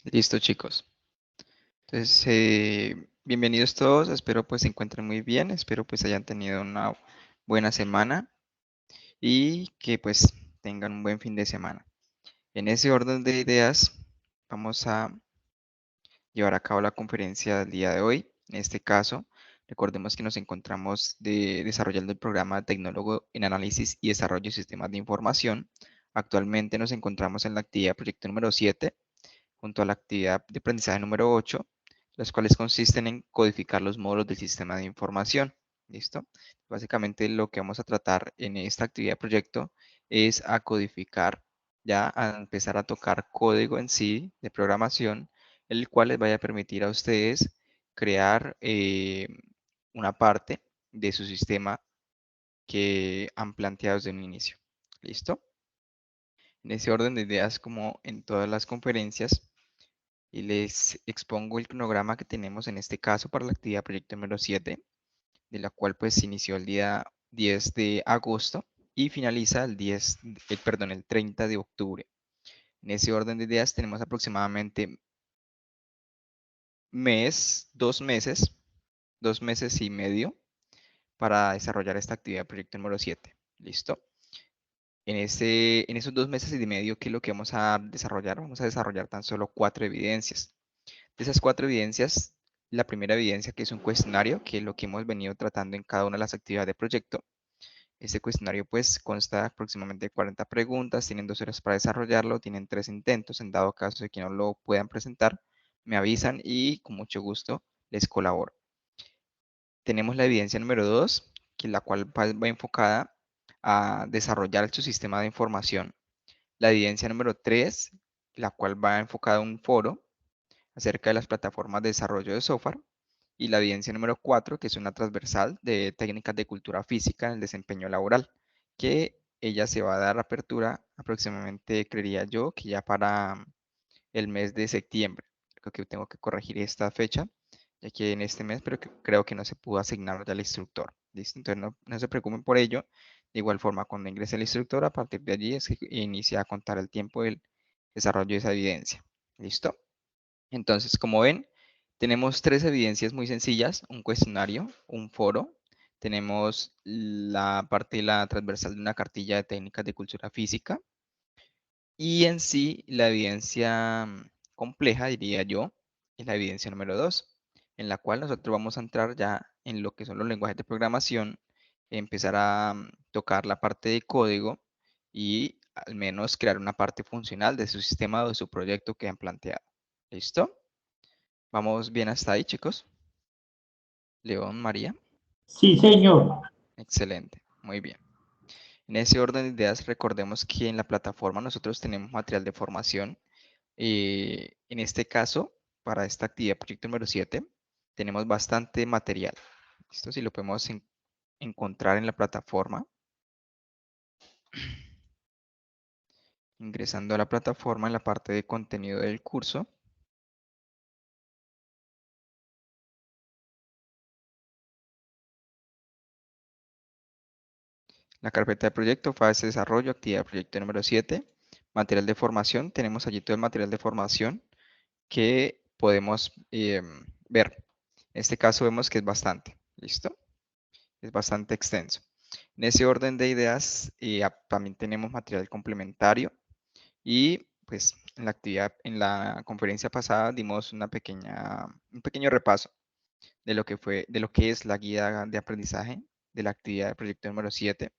Listo, chicos. Entonces, bienvenidos todos. Espero pues se encuentren muy bien. Espero pues hayan tenido una buena semana y que pues tengan un buen fin de semana. En ese orden de ideas, vamos a llevar a cabo la conferencia del día de hoy. En este caso, recordemos que nos encontramos desarrollando el programa de Tecnólogo en Análisis y Desarrollo de Sistemas de Información. Actualmente nos encontramos en la actividad proyecto número 7 junto a la actividad de aprendizaje número 8, las cuales consisten en codificar los módulos del sistema de información. ¿Listo? Básicamente lo que vamos a tratar en esta actividad de proyecto es a codificar, ya a empezar a tocar código en sí de programación, el cual les vaya a permitir a ustedes crear una parte de su sistema que han planteado desde un inicio. ¿Listo? En ese orden de ideas, como en todas las conferencias, y les expongo el cronograma que tenemos en este caso para la actividad proyecto número 7, de la cual pues inició el día 10 de agosto y finaliza el 30 de octubre. En ese orden de ideas tenemos aproximadamente dos meses y medio para desarrollar esta actividad proyecto número 7. ¿Listo? En esos 2 meses y medio, ¿qué es lo que vamos a desarrollar? Vamos a desarrollar tan solo 4 evidencias. De esas 4 evidencias, la primera evidencia, que es un cuestionario, que es lo que hemos venido tratando en cada una de las actividades de proyecto. Este cuestionario pues consta de aproximadamente 40 preguntas, tienen 2 horas para desarrollarlo, tienen 3 intentos, en dado caso de que no lo puedan presentar, me avisan y con mucho gusto les colaboro. Tenemos la evidencia número 2, que la cual va enfocada a desarrollar su sistema de información. La evidencia número 3, la cual va enfocada a un foro acerca de las plataformas de desarrollo de software, y la evidencia número 4, que es una transversal de técnicas de cultura física en el desempeño laboral, que ella se va a dar apertura aproximadamente, creería yo, que ya para el mes de septiembre. Creo que tengo que corregir esta fecha, ya que en este mes, pero creo que no se pudo asignar ya al instructor. ¿Listo? Entonces no se preocupen por ello. De igual forma, cuando ingrese el instructor, a partir de allí es que inicia a contar el tiempo del desarrollo de esa evidencia. ¿Listo? Entonces, como ven, tenemos 3 evidencias muy sencillas: un cuestionario, un foro, tenemos la parte de la transversal de una cartilla de técnicas de cultura física, y en sí la evidencia compleja, diría yo, es la evidencia número 2, en la cual nosotros vamos a entrar ya en lo que son los lenguajes de programación, empezar a tocar la parte de código y al menos crear una parte funcional de su sistema o de su proyecto que han planteado. ¿Listo? ¿Vamos bien hasta ahí, chicos? León, María. Sí, señor. Excelente, muy bien. En ese orden de ideas, recordemos que en la plataforma nosotros tenemos material de formación. En este caso, para esta actividad proyecto número 7, tenemos bastante material. Esto sí lo podemos encontrar en la plataforma. Ingresando a la plataforma en la parte de contenido del curso. La carpeta de proyecto, fase de desarrollo, actividad proyecto número 7. Material de formación, tenemos allí todo el material de formación que podemos ver. En este caso vemos que es bastante. ¿Listo? Es bastante extenso. En ese orden de ideas, también tenemos material complementario y pues en la conferencia pasada dimos un pequeño repaso de lo que es la guía de aprendizaje de la actividad de proyecto número 7.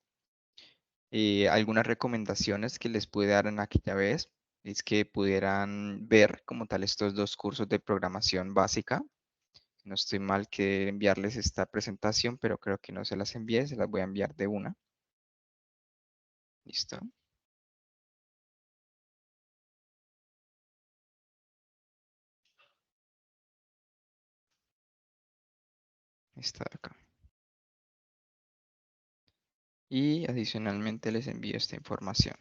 Algunas recomendaciones que les pude dar en aquella vez es que pudieran ver como tal estos 2 cursos de programación básica. No estoy mal que enviarles esta presentación, pero creo que no se las envié, se las voy a enviar de una. ¿Listo? Está acá. Y adicionalmente les envío esta información.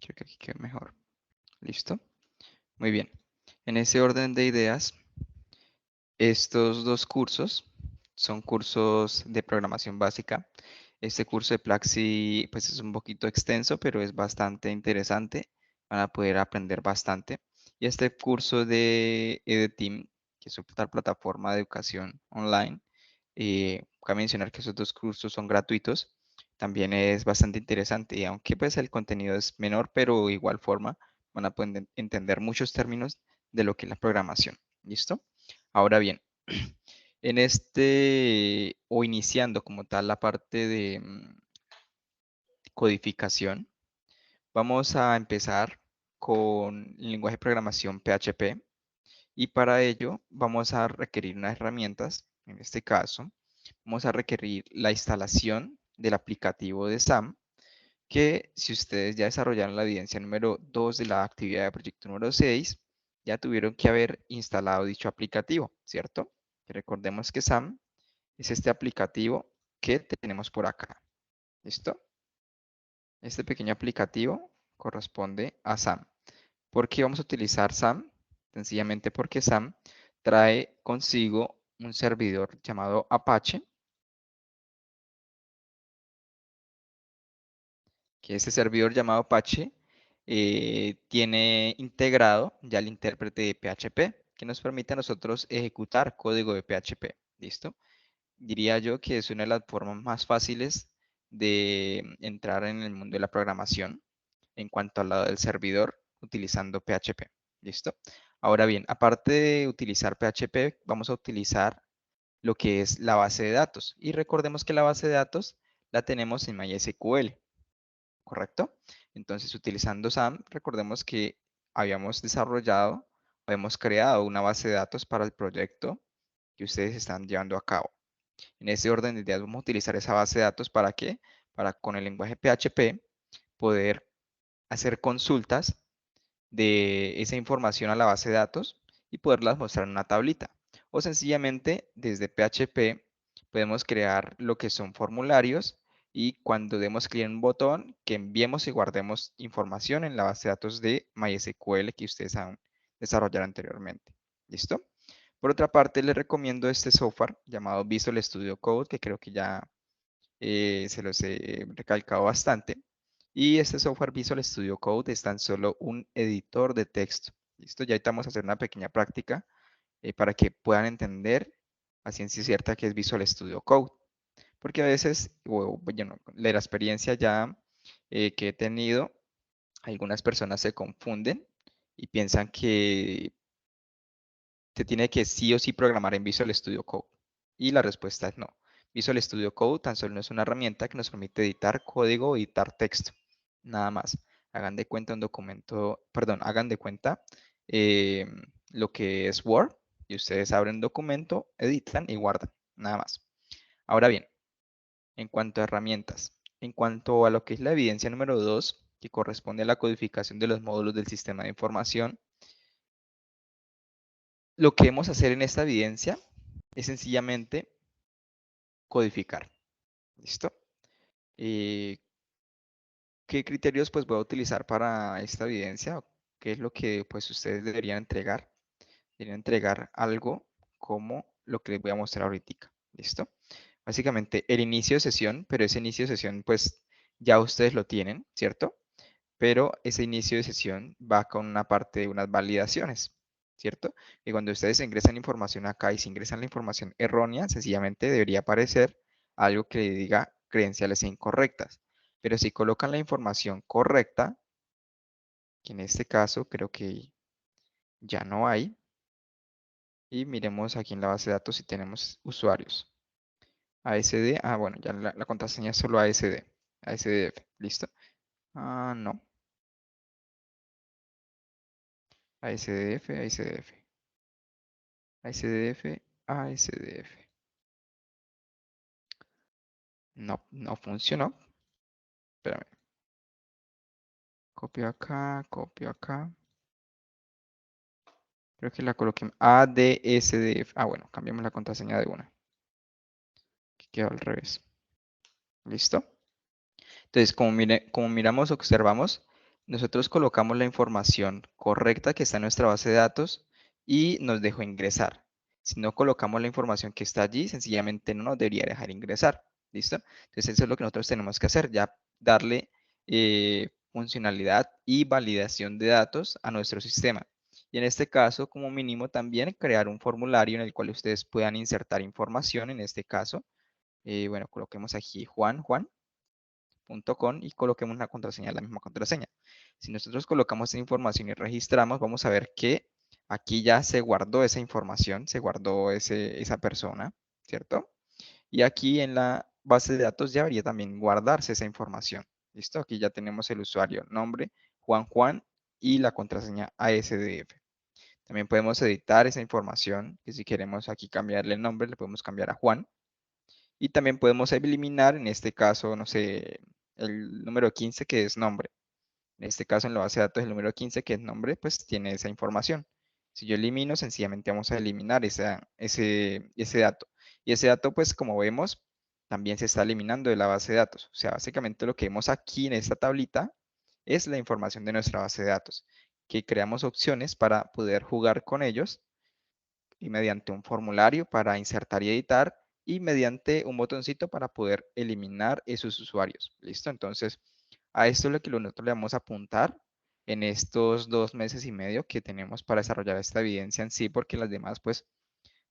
Creo que aquí queda mejor. ¿Listo? Muy bien. En ese orden de ideas, estos dos cursos son cursos de programación básica. Este curso de Plaxi pues es un poquito extenso, pero es bastante interesante. Van a poder aprender bastante. Y este curso de EDTeam, que es otra plataforma de educación online, cabe mencionar que esos dos cursos son gratuitos. También es bastante interesante y aunque pues el contenido es menor, pero igual forma van a poder entender muchos términos de lo que es la programación. ¿Listo? Ahora bien, en o iniciando como tal la parte de codificación, vamos a empezar con el lenguaje de programación PHP y para ello vamos a requerir unas herramientas. En este caso, vamos a requerir la instalación del aplicativo de SAM, que si ustedes ya desarrollaron la evidencia número 2 de la actividad de proyecto número 6, ya tuvieron que haber instalado dicho aplicativo, ¿cierto? Recordemos que SAM es este aplicativo que tenemos por acá. ¿Listo? Este pequeño aplicativo corresponde a SAM. ¿Por qué vamos a utilizar SAM? Sencillamente porque SAM trae consigo un servidor llamado Apache, que este servidor llamado Apache tiene integrado ya el intérprete de PHP, que nos permite a nosotros ejecutar código de PHP. ¿Listo? Diría yo que es una de las formas más fáciles de entrar en el mundo de la programación en cuanto al lado del servidor utilizando PHP. ¿Listo? Ahora bien, aparte de utilizar PHP, vamos a utilizar lo que es la base de datos. Y recordemos que la base de datos la tenemos en MySQL, ¿correcto? Entonces, utilizando SAM, recordemos que habíamos creado una base de datos para el proyecto que ustedes están llevando a cabo. En ese orden de ideas vamos a utilizar esa base de datos ¿para qué? Para con el lenguaje PHP poder hacer consultas de esa información a la base de datos y poderlas mostrar en una tablita. O sencillamente desde PHP podemos crear lo que son formularios y cuando demos clic en un botón que enviemos y guardemos información en la base de datos de MySQL que ustedes han desarrollado anteriormente. ¿Listo? Por otra parte, les recomiendo este software llamado Visual Studio Code, que creo que ya se los he recalcado bastante. Y este software Visual Studio Code es tan solo un editor de texto. ¿Listo? Ya ahorita vamos a hacer una pequeña práctica para que puedan entender a ciencia cierta qué es Visual Studio Code. Porque a veces, bueno, de la experiencia ya que he tenido, algunas personas se confunden y piensan que se tiene que sí o sí programar en Visual Studio Code. Y la respuesta es no. Visual Studio Code tan solo es una herramienta que nos permite editar código o editar texto. Nada más. Hagan de cuenta un documento, perdón, hagan de cuenta lo que es Word y ustedes abren un documento, editan y guardan. Nada más. Ahora bien, en cuanto a herramientas, en cuanto a lo que es la evidencia número 2, que corresponde a la codificación de los módulos del sistema de información, lo que debemos hacer en esta evidencia es sencillamente codificar. ¿Listo? ¿Qué criterios pues voy a utilizar para esta evidencia? ¿Qué es lo que pues ustedes deberían entregar? Deberían entregar algo como lo que les voy a mostrar ahorita. ¿Listo? Básicamente el inicio de sesión, pero ese inicio de sesión pues ya ustedes lo tienen, ¿cierto? Pero ese inicio de sesión va con una parte de unas validaciones, ¿cierto? Y cuando ustedes ingresan información acá y si ingresan la información errónea, sencillamente debería aparecer algo que le diga credenciales incorrectas. Pero si colocan la información correcta, que en este caso creo que ya no hay, y miremos aquí en la base de datos si tenemos usuarios. ASD, bueno, ya la contraseña es solo ASD, ASDF, ¿listo? No, ASDF, ASDF. ASDF, ASDF. No, no funcionó. Espérame. Copio acá, copio acá. Creo que la coloqué ADSDF. Bueno, cambiamos la contraseña de una. Que quedó al revés. ¿Listo? Entonces, como miramos, observamos, nosotros colocamos la información correcta que está en nuestra base de datos y nos dejó ingresar. Si no colocamos la información que está allí, sencillamente no nos debería dejar ingresar. ¿Listo? Entonces eso es lo que nosotros tenemos que hacer, ya darle funcionalidad y validación de datos a nuestro sistema. Y en este caso, como mínimo, también crear un formulario en el cual ustedes puedan insertar información. En este caso, bueno, coloquemos aquí juan.com y coloquemos una contraseña, la misma contraseña. Si nosotros colocamos esa información y registramos, vamos a ver que aquí ya se guardó esa información, se guardó esa persona, ¿cierto? Y aquí en la base de datos ya debería también guardarse esa información. ¿Listo? Aquí ya tenemos el usuario, nombre, Juan, y la contraseña ASDF. También podemos editar esa información, que si queremos aquí cambiarle el nombre, le podemos cambiar a Juan. Y también podemos eliminar, en este caso, no sé, el número 15 que es nombre. En este caso, en la base de datos, el número 15 que es nombre, pues tiene esa información. Si yo elimino, sencillamente vamos a eliminar ese dato. Y ese dato, pues como vemos, también se está eliminando de la base de datos. O sea, básicamente lo que vemos aquí en esta tablita es la información de nuestra base de datos, que creamos opciones para poder jugar con ellos y mediante un formulario para insertar y editar y mediante un botoncito para poder eliminar esos usuarios. ¿Listo? Entonces, a esto es lo que nosotros le vamos a apuntar en estos 2 meses y medio que tenemos para desarrollar esta evidencia en sí, porque las demás pues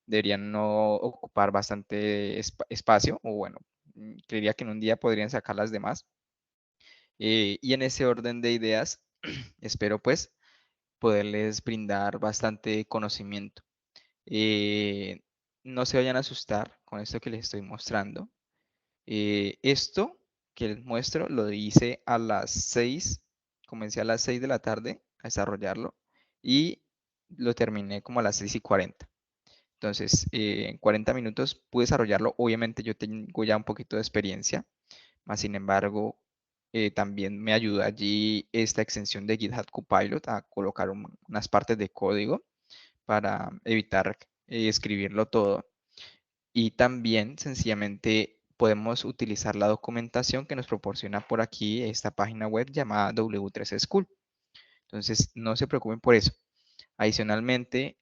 deberían no ocupar bastante espacio, o bueno, creería que en un día podrían sacar las demás. Y en ese orden de ideas, espero pues poderles brindar bastante conocimiento. Eh, no se vayan a asustar con esto que les estoy mostrando. Esto que les muestro lo hice a las 6, comencé a las 6 de la tarde a desarrollarlo y lo terminé como a las 6:40. Entonces, en 40 minutos pude desarrollarlo. Obviamente yo tengo ya un poquito de experiencia, más sin embargo, también me ayuda allí esta extensión de GitHub Copilot a colocar unas partes de código para evitar escribirlo todo. Y también sencillamente podemos utilizar la documentación que nos proporciona por aquí esta página web llamada W3 School. Entonces, no se preocupen por eso. Adicionalmente,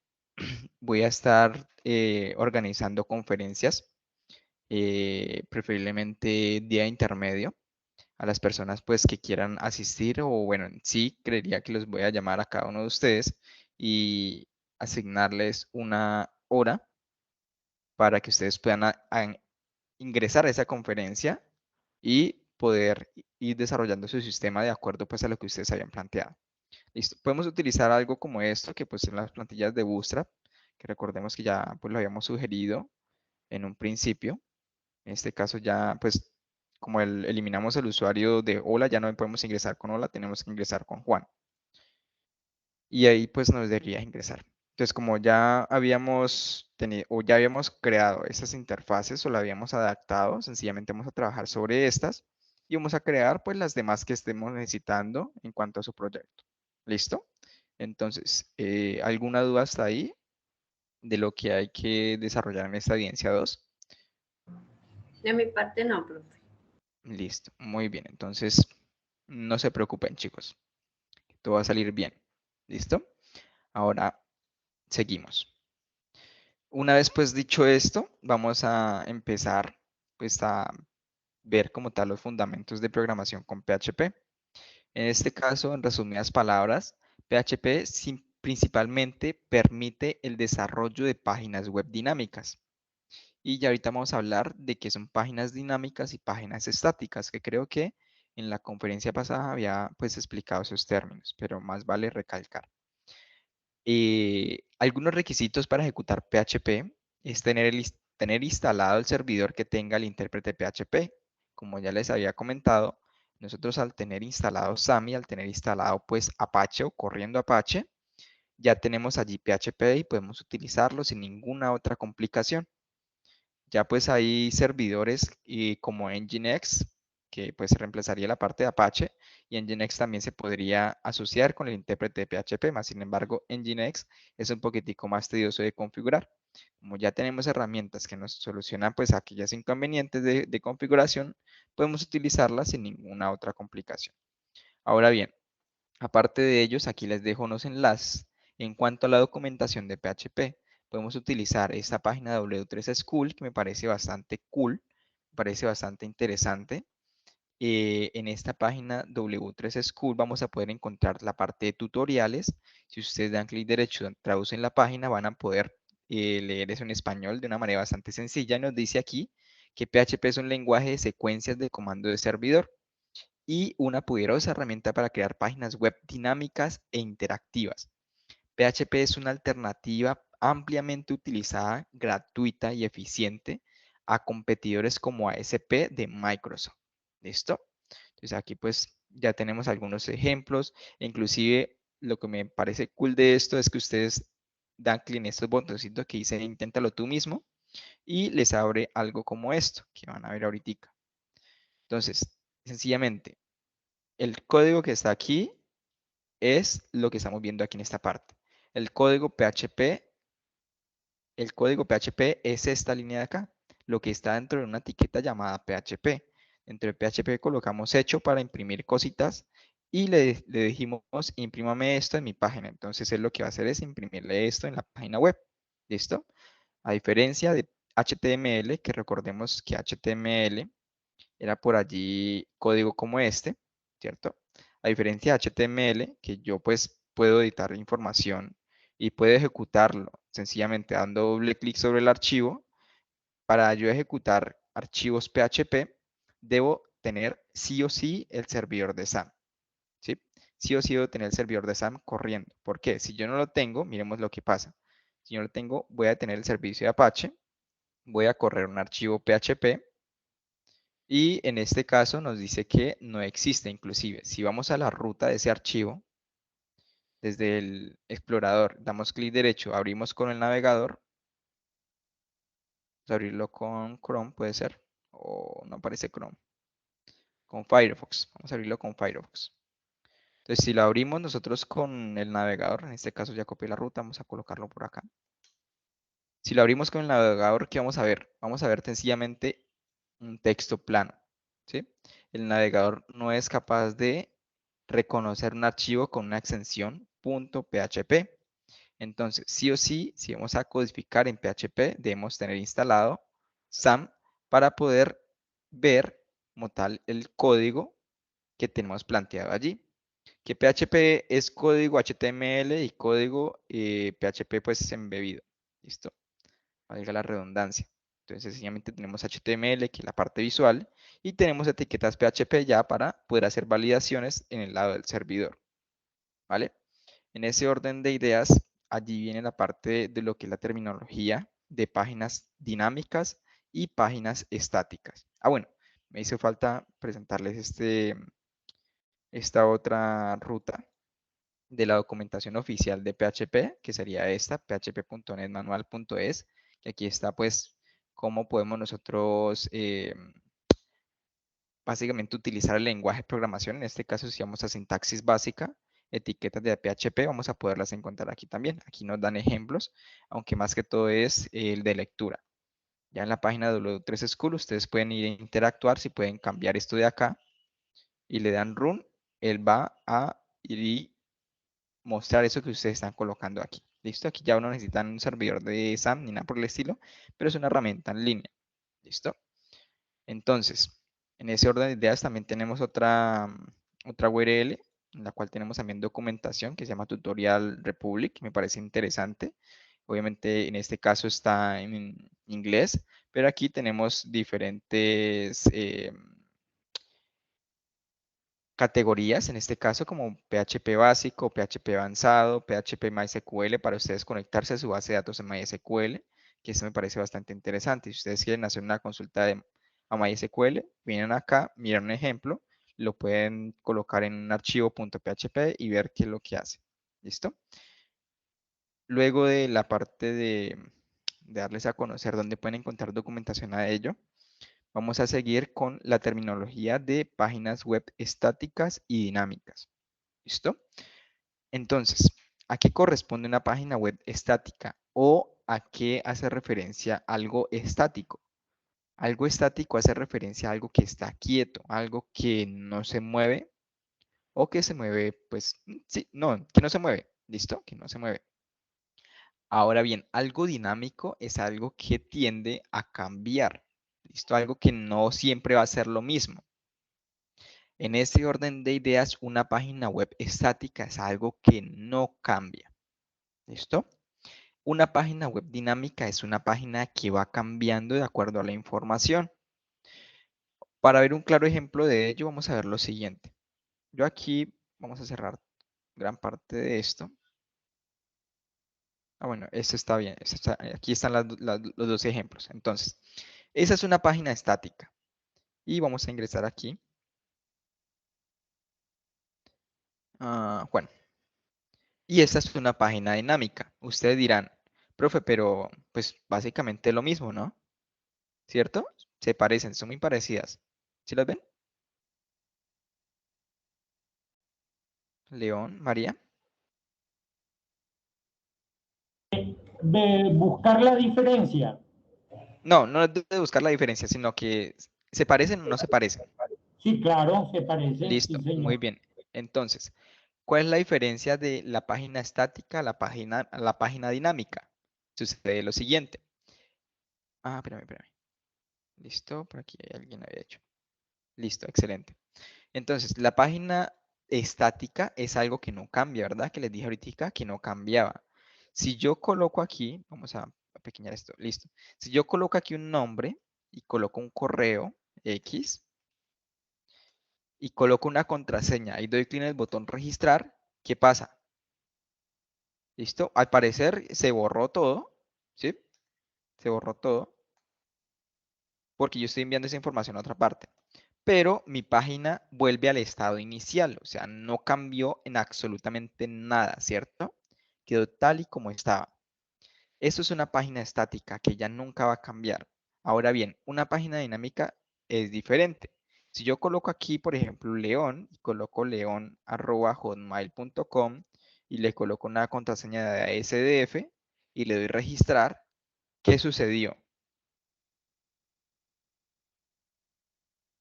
voy a estar organizando conferencias, preferiblemente día intermedio, a las personas pues que quieran asistir o bueno, en sí creería que los voy a llamar a cada uno de ustedes y asignarles una hora para que ustedes puedan ingresar a esa conferencia y poder ir desarrollando su sistema de acuerdo pues a lo que ustedes habían planteado. Listo. Podemos utilizar algo como esto, que pues son las plantillas de Bootstrap, que recordemos que ya pues lo habíamos sugerido en un principio. En este caso ya pues como eliminamos el usuario de hola, ya no podemos ingresar con hola, tenemos que ingresar con Juan. Y ahí pues nos debería ingresar. Entonces, como ya habíamos tenido o ya habíamos creado esas interfaces o la habíamos adaptado, sencillamente vamos a trabajar sobre estas y vamos a crear pues las demás que estemos necesitando en cuanto a su proyecto. ¿Listo? Entonces, ¿alguna duda hasta ahí de lo que hay que desarrollar en esta evidencia 2? De mi parte no, profe. Listo, muy bien. Entonces, no se preocupen, chicos. Todo va a salir bien. ¿Listo? Ahora, seguimos. Una vez pues dicho esto, vamos a empezar pues a ver como tal los fundamentos de programación con PHP. En este caso, en resumidas palabras, PHP principalmente permite el desarrollo de páginas web dinámicas. Y ya ahorita vamos a hablar de qué son páginas dinámicas y páginas estáticas, que creo que en la conferencia pasada había pues explicado esos términos, pero más vale recalcar. Algunos requisitos para ejecutar PHP es tener instalado el servidor que tenga el intérprete PHP. Como ya les había comentado, nosotros al tener instalado SAMI, al tener instalado pues Apache o corriendo Apache, ya tenemos allí PHP y podemos utilizarlo sin ninguna otra complicación. Ya pues hay servidores como Nginx, que pues reemplazaría la parte de Apache, y Nginx también se podría asociar con el intérprete de PHP, más sin embargo Nginx es un poquitico más tedioso de configurar. Como ya tenemos herramientas que nos solucionan pues aquellos inconvenientes de configuración, podemos utilizarlas sin ninguna otra complicación. Ahora bien, Aparte de ellos, aquí les dejo unos enlaces. En cuanto a la documentación de PHP, podemos utilizar esta página W3 School, que me parece bastante cool, me parece bastante interesante. En esta página W3 School vamos a poder encontrar la parte de tutoriales. Si ustedes dan clic derecho, traducen la página, van a poder leer eso en español de una manera bastante sencilla. Nos dice aquí que PHP es un lenguaje de secuencias de comando de servidor y una poderosa herramienta para crear páginas web dinámicas e interactivas. PHP es una alternativa ampliamente utilizada, gratuita y eficiente a competidores como ASP de Microsoft. ¿Listo? Entonces aquí pues ya tenemos algunos ejemplos. Inclusive lo que me parece cool de esto es que ustedes dan clic en estos botoncitos que dice inténtalo tú mismo y les abre algo como esto que van a ver ahorita. Entonces, sencillamente, el código que está aquí es lo que estamos viendo aquí en esta parte. El código PHP es esta línea de acá, lo que está dentro de una etiqueta llamada PHP. Dentro de PHP colocamos hecho para imprimir cositas y le dijimos imprímame esto en mi página. Entonces él lo que va a hacer es imprimirle esto en la página web. ¿Listo? A diferencia de HTML, que recordemos que HTML era por allí código como este, ¿cierto? A diferencia de HTML, que yo pues puedo editar información y puedo ejecutarlo sencillamente dando doble clic sobre el archivo. Para yo ejecutar archivos PHP, debo tener sí o sí el servidor de SAM, ¿sí? Sí o sí debo tener el servidor de SAM corriendo. ¿Por qué? Si yo no lo tengo, miremos lo que pasa. Si yo no lo tengo, voy a tener el servicio de Apache, voy a correr un archivo PHP, y en este caso nos dice que no existe. Inclusive, si vamos a la ruta de ese archivo, desde el explorador, damos clic derecho, abrimos con el navegador, vamos a abrirlo con Chrome, puede ser, o no aparece Chrome, con Firefox, vamos a abrirlo con Firefox. Entonces, si lo abrimos nosotros con el navegador, en este caso ya copié la ruta, vamos a colocarlo por acá. Si lo abrimos con el navegador, ¿qué vamos a ver? Vamos a ver sencillamente un texto plano, ¿sí? El navegador no es capaz de reconocer un archivo con una extensión .php. Entonces, sí o sí, si vamos a codificar en PHP, debemos tener instalado SAM para poder ver como tal el código que tenemos planteado allí. Que PHP es código HTML y código PHP pues embebido. ¿Listo? Valga la redundancia. Entonces, sencillamente tenemos HTML, que es la parte visual, y tenemos etiquetas PHP ya para poder hacer validaciones en el lado del servidor. ¿Vale? En ese orden de ideas, allí viene la parte de lo que es la terminología de páginas dinámicas y páginas estáticas. Ah, bueno, me hizo falta presentarles esta otra ruta de la documentación oficial de PHP, que sería esta, php.netmanual.es, que aquí está pues cómo podemos nosotros básicamente utilizar el lenguaje de programación. En este caso, si vamos a sintaxis básica, etiquetas de PHP, vamos a poderlas encontrar aquí también. Aquí nos dan ejemplos, aunque más que todo es el de lectura. Ya en la página de W3 School, ustedes pueden ir a interactuar, si pueden cambiar esto de acá y le dan run, él va a ir y mostrar eso que ustedes están colocando aquí. ¿Listo? Aquí ya no necesitan un servidor de SAM ni nada por el estilo, pero es una herramienta en línea. ¿Listo? Entonces, en ese orden de ideas también tenemos otra URL en la cual tenemos también documentación que se llama Tutorial Republic, que me parece interesante. Obviamente en este caso está en inglés, pero aquí tenemos diferentes categorías, en este caso como PHP básico, PHP avanzado, PHP MySQL para ustedes conectarse a su base de datos en MySQL, que eso me parece bastante interesante. Si ustedes quieren hacer una consulta a MySQL, vienen acá, miran un ejemplo, lo pueden colocar en un archivo .php y ver qué es lo que hace. ¿Listo? Luego de la parte de darles a conocer dónde pueden encontrar documentación a ello, vamos a seguir con la terminología de páginas web estáticas y dinámicas. ¿Listo? Entonces, ¿a qué corresponde una página web estática o a qué hace referencia algo estático? Algo estático hace referencia a algo que está quieto, algo que no se mueve o que se mueve, pues, sí, no, que no se mueve, ¿listo? Que no se mueve. Ahora bien, algo dinámico es algo que tiende a cambiar, ¿listo? Algo que no siempre va a ser lo mismo. En este orden de ideas, una página web estática es algo que no cambia, ¿listo? Una página web dinámica es una página que va cambiando de acuerdo a la información. Para ver un claro ejemplo de ello, vamos a ver lo siguiente. Yo aquí, vamos a cerrar gran parte de esto. Ah, bueno, esto está bien. Aquí están los dos ejemplos. Entonces, esa es una página estática. Y vamos a ingresar aquí. Bueno, y esta es una página dinámica. Ustedes dirán, profe, pero pues básicamente lo mismo, ¿no? ¿Cierto? Se parecen, son muy parecidas. ¿Sí las ven? León, María. De buscar la diferencia. No, no es de buscar la diferencia, sino que se parecen o no se parecen. Sí, claro, se parecen, Listo, sí, muy señor. bien. Entonces, ¿cuál es la diferencia de la página estática a la página dinámica? Sucede lo siguiente. Espérame. Listo, por aquí alguien había hecho. Listo, excelente. Entonces, la página estática es algo que no cambia, ¿verdad? Que les dije ahorita que no cambiaba. Si yo coloco aquí, vamos a pequeñar esto, listo. Si yo coloco aquí un nombre y coloco un correo X y coloco una contraseña y doy clic en el botón registrar, ¿qué pasa? ¿Listo? Al parecer se borró todo, ¿sí? Se borró todo porque yo estoy enviando esa información a otra parte. Pero mi página vuelve al estado inicial, o sea, no cambió en absolutamente nada, ¿cierto? Quedó tal y como estaba. Eso es una página estática que ya nunca va a cambiar. Ahora bien, una página dinámica es diferente. Si yo coloco aquí, por ejemplo, León, y coloco león@hotmail.com y le coloco una contraseña de ASDF y le doy registrar, ¿qué sucedió?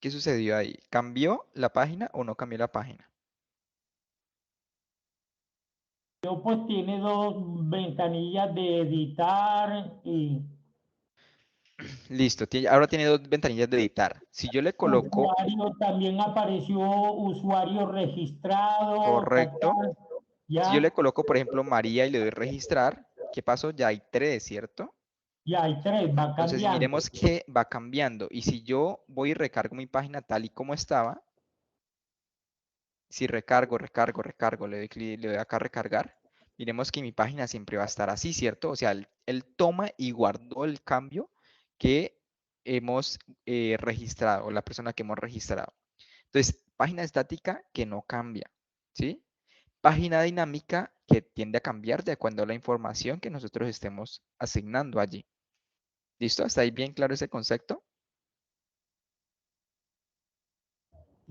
¿Qué sucedió ahí? ¿Cambió la página o no cambió la página? Yo pues tiene dos ventanillas de editar y Listo, ahora tiene dos ventanillas de editar. Si yo le coloco usuario, también apareció usuario registrado, correcto, si yo le ya, coloco, por ejemplo, María y le doy registrar, ¿qué pasó? Ya hay tres, ¿cierto? ya hay tres, va Entonces cambiando. miremos que va cambiando. Y si yo voy y recargo mi página tal y como estaba, si recargo, le doy clic, le doy acá a recargar, miremos que mi página siempre va a estar así, ¿cierto? O sea, él toma y guardó el cambio que hemos registrado, o la persona que hemos registrado. Entonces, página estática que no cambia, ¿sí? Página dinámica que tiende a cambiar de acuerdo a la información que nosotros estemos asignando allí. ¿Listo? ¿Está ahí bien claro ese concepto?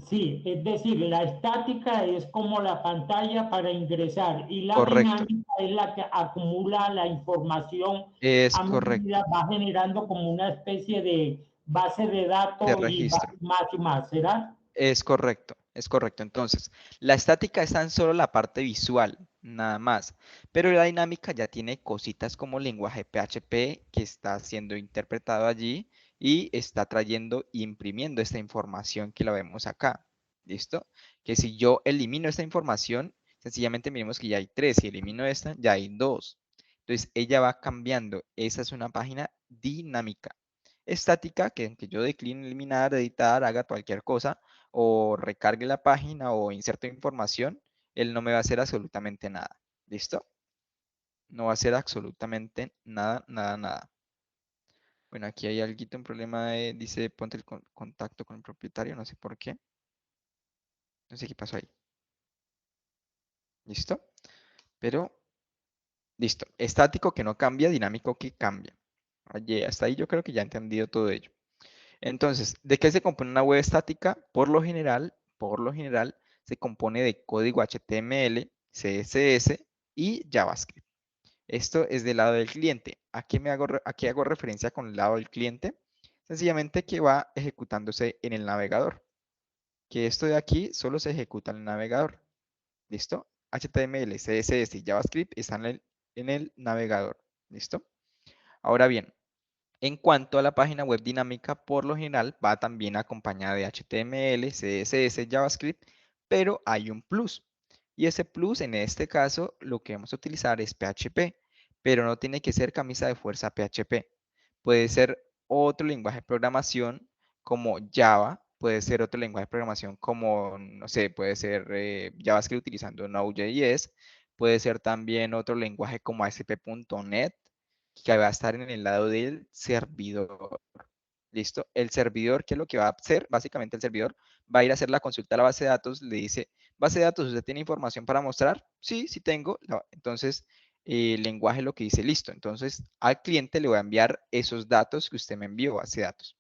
Sí, es decir, la estática es como la pantalla para ingresar y la Correcto, dinámica es la que acumula la información es a correcto, medida, va generando como una especie de base de de datos y va registro. más y más, ¿será? Es correcto, es correcto. Entonces, la estática es tan solo la parte visual, nada más. Pero la dinámica ya tiene cositas como lenguaje PHP que está siendo interpretado allí y está trayendo e imprimiendo esta información que la vemos acá. ¿Listo? Que si yo elimino esta información, sencillamente miremos que ya hay tres. Si elimino esta, ya hay dos. Entonces, ella va cambiando. Esa es una página dinámica. Estática, que yo decline, eliminar, editar, haga cualquier cosa o recargue la página o inserte información, él no me va a hacer absolutamente nada. ¿Listo? No va a hacer absolutamente nada. Bueno, aquí hay algo, un problema dice, ponte el contacto con el propietario, no sé por qué. No sé qué pasó ahí. ¿Listo? Pero, listo. Estático que no cambia, dinámico que cambia. Oye, hasta ahí yo creo que ya he entendido todo ello. Entonces, ¿de qué se compone una web estática? Por lo general, se compone de código HTML, CSS y JavaScript. Esto es del lado del cliente. ¿A qué hago referencia con el lado del cliente? Sencillamente que va ejecutándose en el navegador. que esto de aquí solo se ejecuta en el navegador. ¿Listo? HTML, CSS y JavaScript están en el navegador. ¿Listo? Ahora bien, en cuanto a la página web dinámica, por lo general va también acompañada de HTML, CSS, JavaScript, pero hay un plus. Y ese plus, en este caso, lo que vamos a utilizar es PHP, pero no tiene que ser camisa de fuerza PHP. Puede ser otro lenguaje de programación como Java, puede ser otro lenguaje de programación como, no sé, puede ser JavaScript utilizando Node.js, puede ser también otro lenguaje como ASP.NET, que va a estar en el lado del servidor. ¿Listo? El servidor, ¿qué es lo que va a hacer? Básicamente el servidor va a ir a hacer la consulta a la base de datos, le dice, base de datos, ¿usted tiene información para mostrar? Sí, sí tengo. Entonces, el lenguaje lo que dice, listo. Entonces, al cliente le voy a enviar esos datos que usted me envió, base de datos.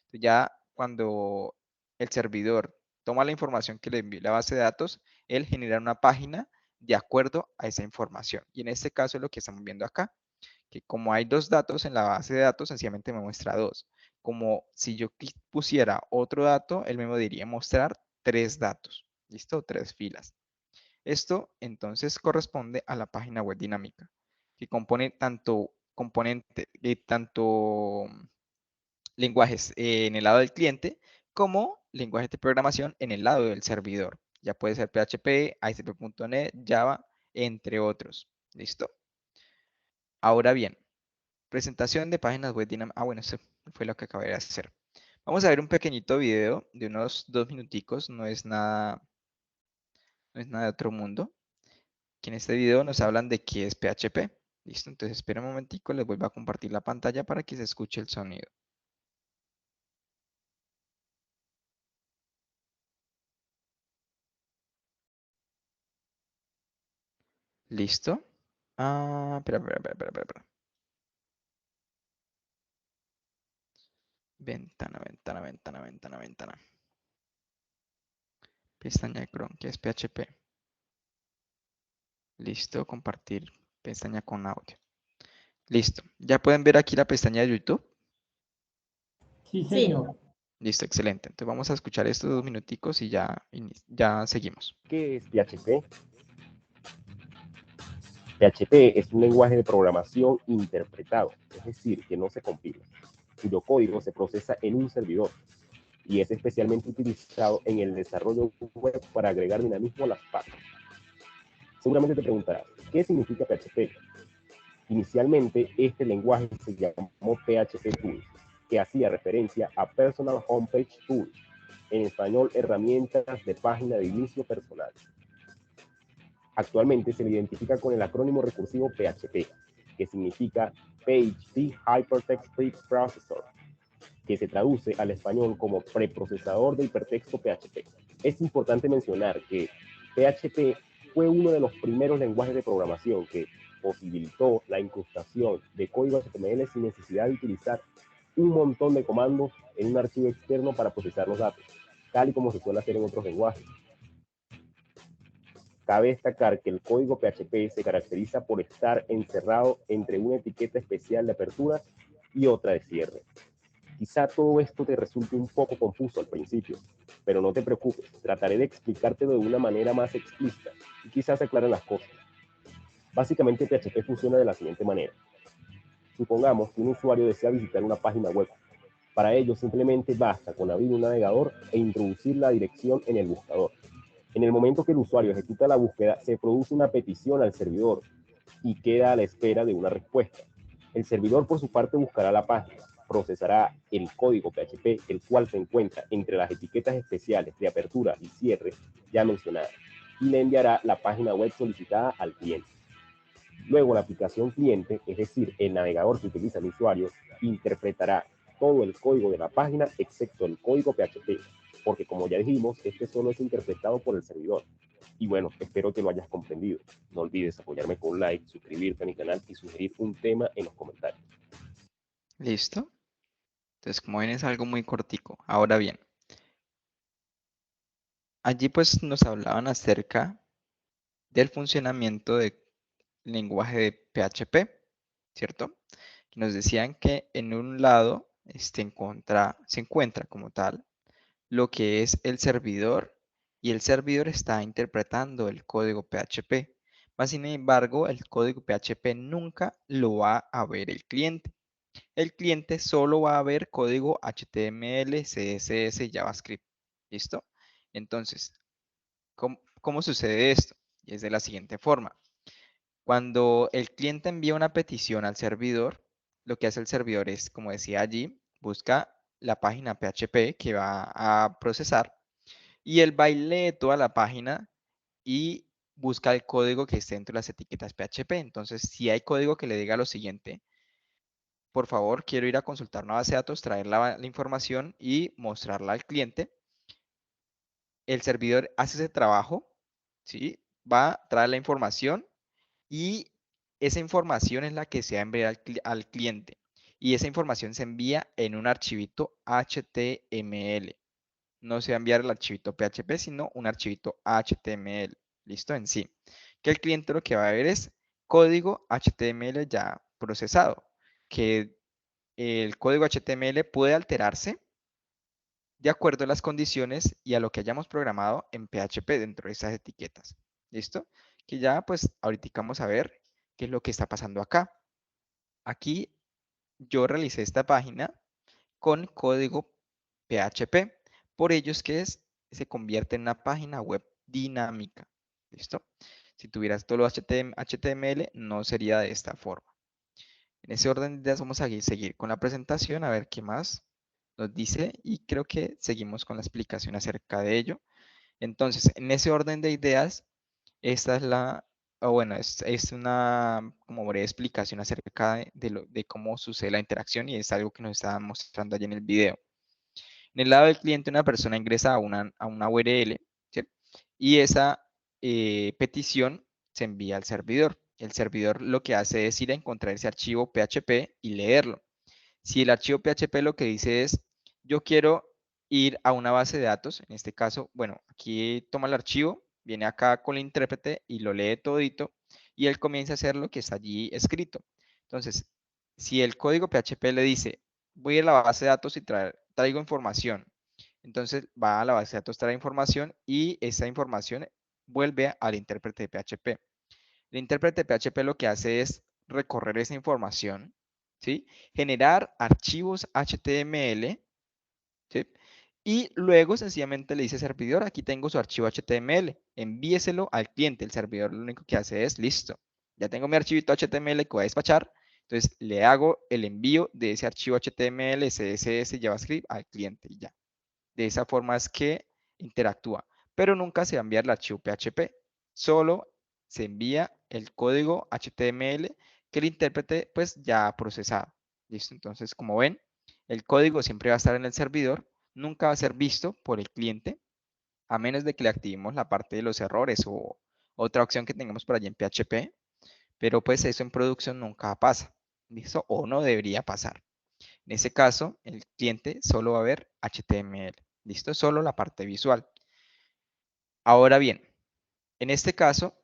Entonces, ya cuando el servidor toma la información que le envió la base de datos, él genera una página de acuerdo a esa información. Y en este caso es lo que estamos viendo acá, que como hay dos datos en la base de datos, sencillamente me muestra dos. Como si yo pusiera otro dato, él me diría mostrar tres datos. ¿Listo? Tres filas. Esto entonces corresponde a la página web dinámica, que compone tanto lenguajes en el lado del cliente como lenguajes de programación en el lado del servidor. Ya puede ser PHP, ASP.NET, Java, entre otros. ¿Listo? Ahora bien, presentación de páginas web dinámicas. Bueno, eso fue lo que acabé de hacer. Vamos a ver un pequeñito video de unos 2 minuticos, no es nada de otro mundo. Que en este video nos hablan de qué es PHP. Listo, entonces espera un momentico, les vuelvo a compartir la pantalla para que se escuche el sonido. ¿Listo? Espera. Ventana. Pestaña de Chrome, que es PHP. Listo, compartir pestaña con audio. Listo. ¿Ya pueden ver aquí la pestaña de YouTube? Sí, Sí. señor. Listo, excelente. Entonces vamos a escuchar estos 2 minuticos y ya seguimos. ¿Qué es PHP? PHP es un lenguaje de programación interpretado, es decir, que no se compila, cuyo código se procesa en un servidor y es especialmente utilizado en el desarrollo web para agregar dinamismo a las páginas. Seguramente te preguntarás, ¿qué significa PHP? Inicialmente, este lenguaje se llamó PHP Tools, que hacía referencia a Personal Homepage Tools, en español, herramientas de página de inicio personal. Actualmente se le identifica con el acrónimo recursivo PHP, que significa PHP Hypertext Preprocessor, que se traduce al español como preprocesador de hipertexto PHP. Es importante mencionar que PHP fue uno de los primeros lenguajes de programación que posibilitó la incrustación de código HTML sin necesidad de utilizar un montón de comandos en un archivo externo para procesar los datos, tal y como se suele hacer en otros lenguajes. Cabe destacar que el código PHP se caracteriza por estar encerrado entre una etiqueta especial de apertura y otra de cierre. Quizá todo esto te resulte un poco confuso al principio, pero no te preocupes, trataré de explicártelo de una manera más explícita y quizás se aclaren las cosas. Básicamente PHP funciona de la siguiente manera. Supongamos que un usuario desea visitar una página web. Para ello simplemente basta con abrir un navegador e introducir la dirección en el buscador. En el momento que el usuario ejecuta la búsqueda, se produce una petición al servidor y queda a la espera de una respuesta. El servidor, por su parte, buscará la página, procesará el código PHP, el cual se encuentra entre las etiquetas especiales de apertura y cierre ya mencionadas, y le enviará la página web solicitada al cliente. Luego, la aplicación cliente, es decir, el navegador que utiliza el usuario, interpretará todo el código de la página excepto el código PHP, porque como ya dijimos, este solo es interpretado por el servidor. Y bueno, espero que lo hayas comprendido. No olvides apoyarme con un like, suscribirte a mi canal y sugerir un tema en los comentarios. ¿Listo? Entonces, como ven, es algo muy cortico. Ahora bien, allí pues nos hablaban acerca del funcionamiento del lenguaje de PHP, ¿cierto? Nos decían que en un lado se encuentra como tal lo que es el servidor y el servidor está interpretando el código PHP. Mas, sin embargo, el código PHP nunca lo va a ver el cliente. El cliente solo va a ver código HTML, CSS, JavaScript. ¿Listo? Entonces, ¿cómo sucede esto? Y es de la siguiente forma. Cuando el cliente envía una petición al servidor, lo que hace el servidor es, como decía allí, busca la página PHP que va a procesar y él va y lee toda la página y busca el código que esté dentro de las etiquetas PHP. Entonces, si hay código que le diga lo siguiente, por favor, quiero ir a consultar una base de datos, traer la información y mostrarla al cliente. El servidor hace ese trabajo, ¿sí? Va a traer la información y esa información es la que se va a enviar al cliente. Y esa información se envía en un archivito HTML. No se va a enviar el archivito PHP, sino un archivito HTML. ¿Listo? En sí. Que el cliente lo que va a ver es código HTML ya procesado. Que el código HTML puede alterarse de acuerdo a las condiciones y a lo que hayamos programado en PHP dentro de esas etiquetas. ¿Listo? Que ya pues ahorita vamos a ver qué es lo que está pasando acá. Aquí yo realicé esta página con código PHP. Por ello es que se convierte en una página web dinámica. ¿Listo? Si tuvieras todo lo HTML, no sería de esta forma. En ese orden de ideas vamos a seguir con la presentación, a ver qué más nos dice y creo que seguimos con la explicación acerca de ello. Entonces, en ese orden de ideas, esta es es una como breve explicación acerca de cómo sucede la interacción y es algo que nos estaba mostrando allí en el video. En el lado del cliente, una persona ingresa a una URL, ¿sí? Y esa petición se envía al servidor. El servidor lo que hace es ir a encontrar ese archivo PHP y leerlo. Si el archivo PHP lo que dice es, yo quiero ir a una base de datos, en este caso, bueno, aquí toma el archivo, viene acá con el intérprete y lo lee todito y él comienza a hacer lo que está allí escrito. Entonces, si el código PHP le dice, voy a la base de datos y traigo información, entonces va a la base de datos, trae información y esa información vuelve al intérprete de PHP. El intérprete de PHP lo que hace es recorrer esa información, ¿sí? Generar archivos HTML, ¿sí? Y luego sencillamente le dice al servidor, aquí tengo su archivo HTML, envíeselo al cliente. El servidor lo único que hace es, listo, ya tengo mi archivito HTML que voy a despachar, entonces le hago el envío de ese archivo HTML, CSS, JavaScript al cliente y ya. De esa forma es que interactúa, pero nunca se va a enviar el archivo PHP, solo se envía el código HTML que el intérprete pues ya ha procesado. ¿Listo? Entonces, como ven, el código siempre va a estar en el servidor, nunca va a ser visto por el cliente, a menos de que le activemos la parte de los errores o otra opción que tengamos por allí en PHP, pero pues eso en producción nunca pasa, ¿listo? O no debería pasar. En ese caso, el cliente solo va a ver HTML. ¿Listo? Solo la parte visual. Ahora bien, en este caso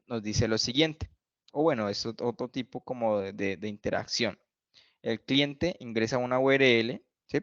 nos dice lo siguiente. O bueno, es otro tipo como de interacción. El cliente ingresa una URL, ¿sí?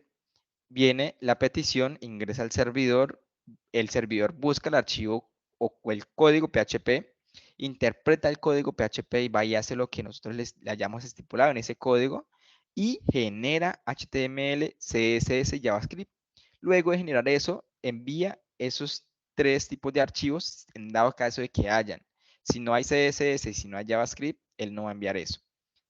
Viene la petición, ingresa al servidor, el servidor busca el archivo o el código PHP, interpreta el código PHP y va y hace lo que nosotros le hayamos estipulado en ese código y genera HTML, CSS, JavaScript. Luego de generar eso, envía esos tres tipos de archivos en dado caso de que hayan. Si no hay CSS y si no hay JavaScript, él no va a enviar eso.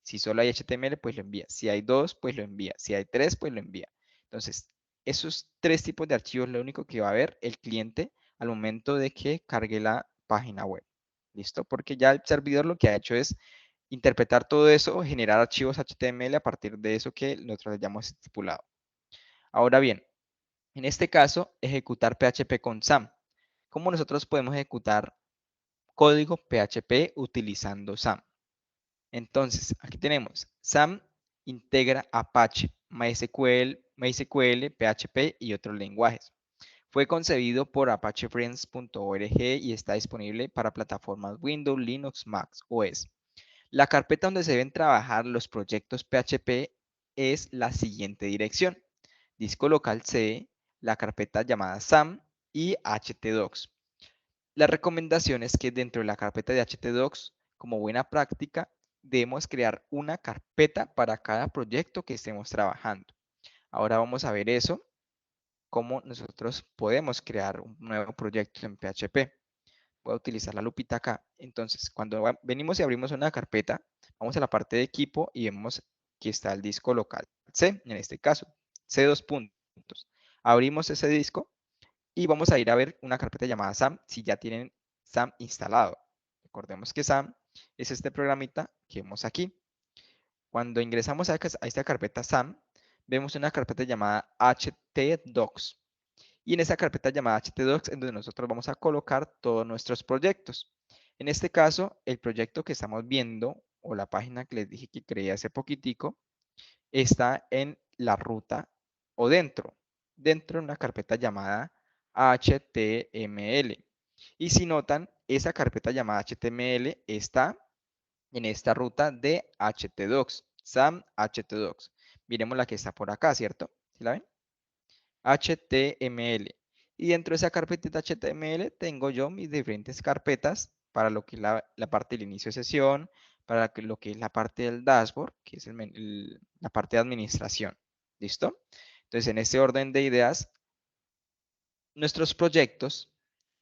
Si solo hay HTML, pues lo envía. Si hay dos, pues lo envía. Si hay tres, pues lo envía. Entonces, esos tres tipos de archivos es lo único que va a ver el cliente al momento de que cargue la página web. ¿Listo? Porque ya el servidor lo que ha hecho es interpretar todo eso, generar archivos HTML a partir de eso que nosotros hayamos estipulado. Ahora bien, en este caso, ejecutar PHP con SAM. ¿Cómo nosotros podemos ejecutar código PHP utilizando SAM? Entonces, aquí tenemos SAM integra Apache, MySQL, PHP y otros lenguajes. Fue concebido por apachefriends.org y está disponible para plataformas Windows, Linux, Mac OS. La carpeta donde se deben trabajar los proyectos PHP es la siguiente dirección: disco local C, la carpeta llamada SAM y htdocs. La recomendación es que dentro de la carpeta de htdocs, como buena práctica, debemos crear una carpeta para cada proyecto que estemos trabajando. Ahora vamos a ver eso, cómo nosotros podemos crear un nuevo proyecto en PHP. Voy a utilizar la lupita acá. Entonces, cuando venimos y abrimos una carpeta, vamos a la parte de equipo y vemos que está el disco local C, en este caso, C2 puntos. Abrimos ese disco y vamos a ir a ver una carpeta llamada SAM si ya tienen SAM instalado. Recordemos que SAM es este programita que vemos aquí. Cuando ingresamos a esta carpeta SAM, vemos una carpeta llamada htdocs. Y en esa carpeta llamada htdocs es donde nosotros vamos a colocar todos nuestros proyectos. En este caso, el proyecto que estamos viendo, o la página que les dije que creé hace poquitico, está en la ruta o dentro de una carpeta llamada HTML. Y si notan, esa carpeta llamada HTML está en esta ruta de htdocs, SAM htdocs. Miremos la que está por acá, ¿cierto? ¿Sí la ven? HTML. Y dentro de esa carpetita HTML tengo yo mis diferentes carpetas para lo que es la parte del inicio de sesión, para lo que es la parte del dashboard, que es la parte de administración. ¿Listo? Entonces, en este orden de ideas, nuestros proyectos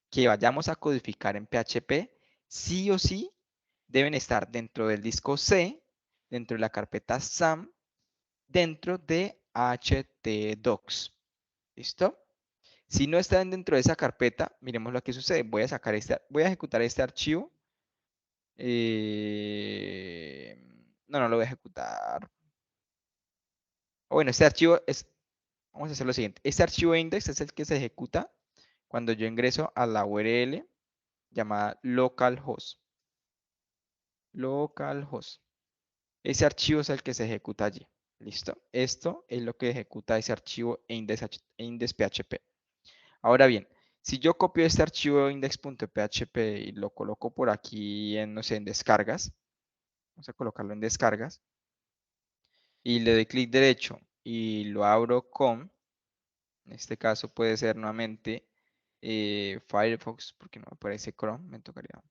que vayamos a codificar en PHP, sí o sí, deben estar dentro del disco C, dentro de la carpeta SAM, dentro de htdocs. ¿Listo? Si no están dentro de esa carpeta, miremos lo que sucede. Voy a ejecutar este archivo. No lo voy a ejecutar. Bueno, este archivo es, vamos a hacer lo siguiente. Este archivo index es el que se ejecuta cuando yo ingreso a la URL llamada localhost. Localhost. Ese archivo es el que se ejecuta allí. ¿Listo? Esto es lo que ejecuta ese archivo index.php. Ahora bien, si yo copio este archivo index.php y lo coloco por aquí en, no sé, en descargas, vamos a colocarlo en descargas, y le doy clic derecho y lo abro con, en este caso puede ser nuevamente Firefox, porque no me aparece Chrome, me tocaría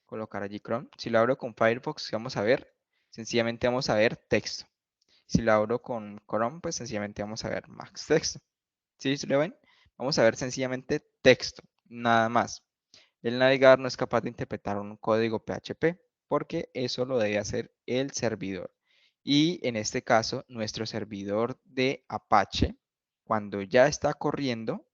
colocar allí Chrome. Si lo abro con Firefox, ¿qué vamos a ver? Sencillamente vamos a ver texto. Si lo abro con Chrome, pues sencillamente vamos a ver Max Texto. ¿Sí? ¿Lo ven? Vamos a ver sencillamente texto, nada más. El navegador no es capaz de interpretar un código PHP porque eso lo debe hacer el servidor. Y en este caso, nuestro servidor de Apache, cuando ya está corriendo,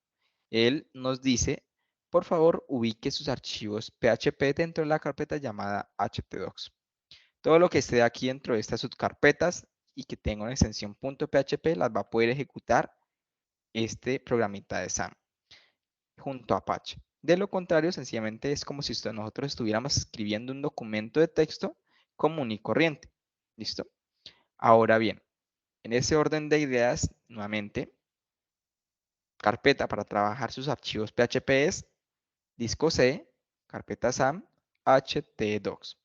él nos dice, por favor, ubique sus archivos PHP dentro de la carpeta llamada htdocs. Todo lo que esté aquí dentro de estas subcarpetas y que tenga una extensión .php las va a poder ejecutar este programita de SAM junto a Apache. De lo contrario, sencillamente es como si nosotros estuviéramos escribiendo un documento de texto común y corriente. ¿Listo? Ahora bien, en ese orden de ideas, nuevamente, carpeta para trabajar sus archivos PHP es disco C, carpeta SAM, htdocs.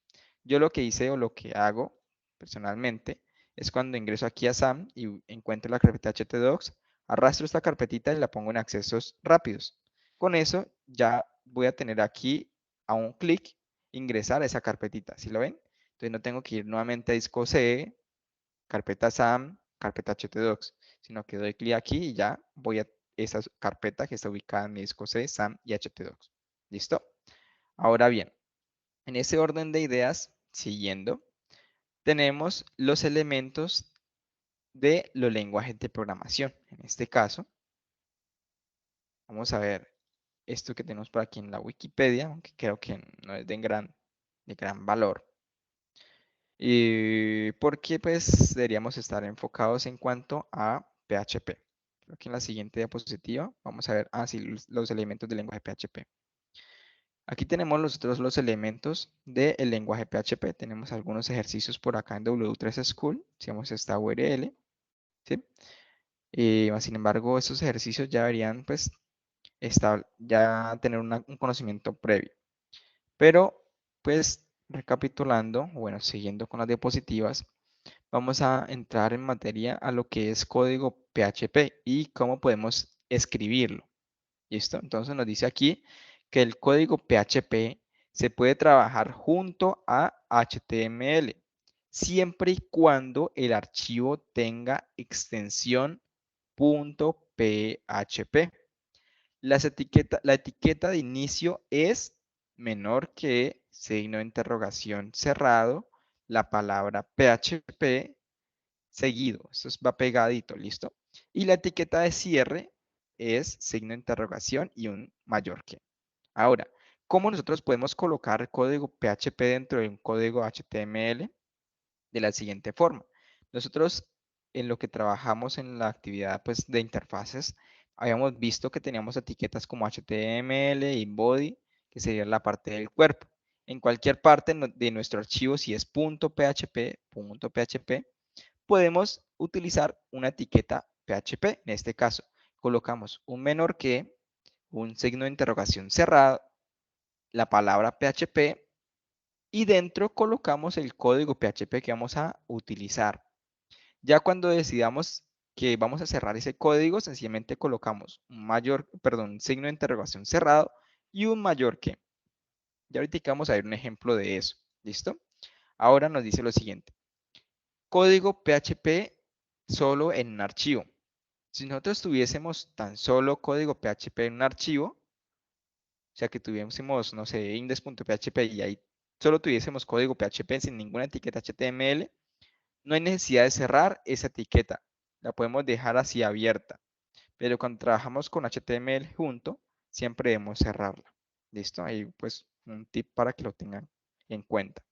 Yo lo que hice o lo que hago personalmente es cuando ingreso aquí a SAM y encuentro la carpeta htdocs, arrastro esta carpetita y la pongo en accesos rápidos. Con eso ya voy a tener aquí a un clic ingresar a esa carpetita. ¿Sí lo ven? Entonces no tengo que ir nuevamente a disco C, carpeta SAM, carpeta htdocs, sino que doy clic aquí y ya voy a esa carpeta que está ubicada en mi disco C, SAM y htdocs. ¿Listo? Ahora bien, en ese orden de ideas, siguiendo, tenemos los elementos de los lenguajes de programación. En este caso, vamos a ver esto que tenemos por aquí en la Wikipedia, aunque creo que no es de gran valor. Y porque pues deberíamos estar enfocados en cuanto a PHP. Creo que en la siguiente diapositiva vamos a ver, los elementos del lenguaje PHP. Aquí tenemos los elementos del lenguaje PHP. Tenemos algunos ejercicios por acá en W3 School. Si vamos a esta URL. ¿Sí? Sin embargo, estos ejercicios ya deberían pues ya tener un conocimiento previo. Pero pues recapitulando, bueno, siguiendo con las diapositivas, vamos a entrar en materia a lo que es código PHP y cómo podemos escribirlo. ¿Listo? Entonces nos dice aquí que el código PHP se puede trabajar junto a HTML, siempre y cuando el archivo tenga extensión .php. La etiqueta de inicio es menor que signo de interrogación cerrado, la palabra PHP seguido. Esto va pegadito, ¿listo? Y la etiqueta de cierre es signo de interrogación y un mayor que. Ahora, ¿cómo nosotros podemos colocar código PHP dentro de un código HTML? De la siguiente forma. Nosotros en lo que trabajamos en la actividad pues, de interfaces, habíamos visto que teníamos etiquetas como HTML y body, que sería la parte del cuerpo. En cualquier parte de nuestro archivo, si es .php, podemos utilizar una etiqueta PHP. En este caso, colocamos un menor que, un signo de interrogación cerrado, la palabra PHP y dentro colocamos el código PHP que vamos a utilizar. Ya cuando decidamos que vamos a cerrar ese código, sencillamente colocamos un signo de interrogación cerrado y un mayor que. Ya ahorita vamos a ver un ejemplo de eso. ¿Listo? Ahora nos dice lo siguiente. Código PHP solo en un archivo. Si nosotros tuviésemos tan solo código PHP en un archivo, o sea que tuviésemos, no sé, index.php y ahí solo tuviésemos código PHP sin ninguna etiqueta HTML, no hay necesidad de cerrar esa etiqueta. La podemos dejar así abierta. Pero cuando trabajamos con HTML junto, siempre debemos cerrarla. ¿Listo? Ahí pues un tip para que lo tengan en cuenta.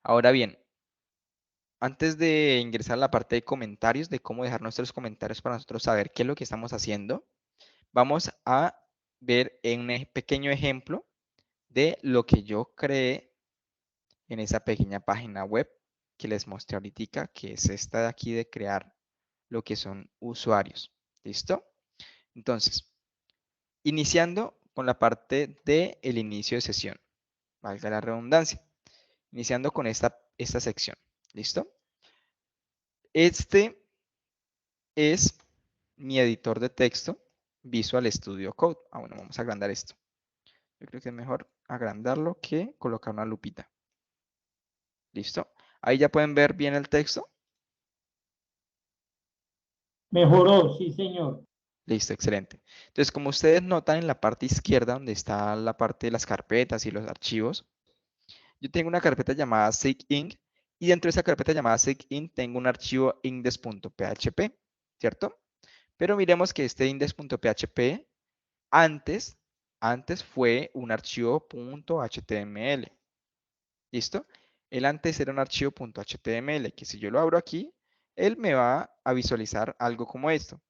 Ahora bien, antes de ingresar a la parte de comentarios, de cómo dejar nuestros comentarios para nosotros saber qué es lo que estamos haciendo, vamos a ver en un pequeño ejemplo de lo que yo creé en esa pequeña página web que les mostré ahorita, que es esta de aquí de crear lo que son usuarios. ¿Listo? Entonces, iniciando con la parte del inicio de sesión, valga la redundancia, iniciando con esta sección. ¿Listo? Este es mi editor de texto, Visual Studio Code. Bueno, vamos a agrandar esto. Yo creo que es mejor agrandarlo que colocar una lupita. ¿Listo? Ahí ya pueden ver bien el texto. Mejoró, sí, señor. Listo, excelente. Entonces, como ustedes notan en la parte izquierda, donde está la parte de las carpetas y los archivos, yo tengo una carpeta llamada SIGINC y dentro de esa carpeta llamada SIGINC tengo un archivo index.php, ¿cierto? Pero miremos que este index.php antes fue un archivo .html. ¿Listo? El antes era un archivo .html, que si yo lo abro aquí, él me va a visualizar algo como esto.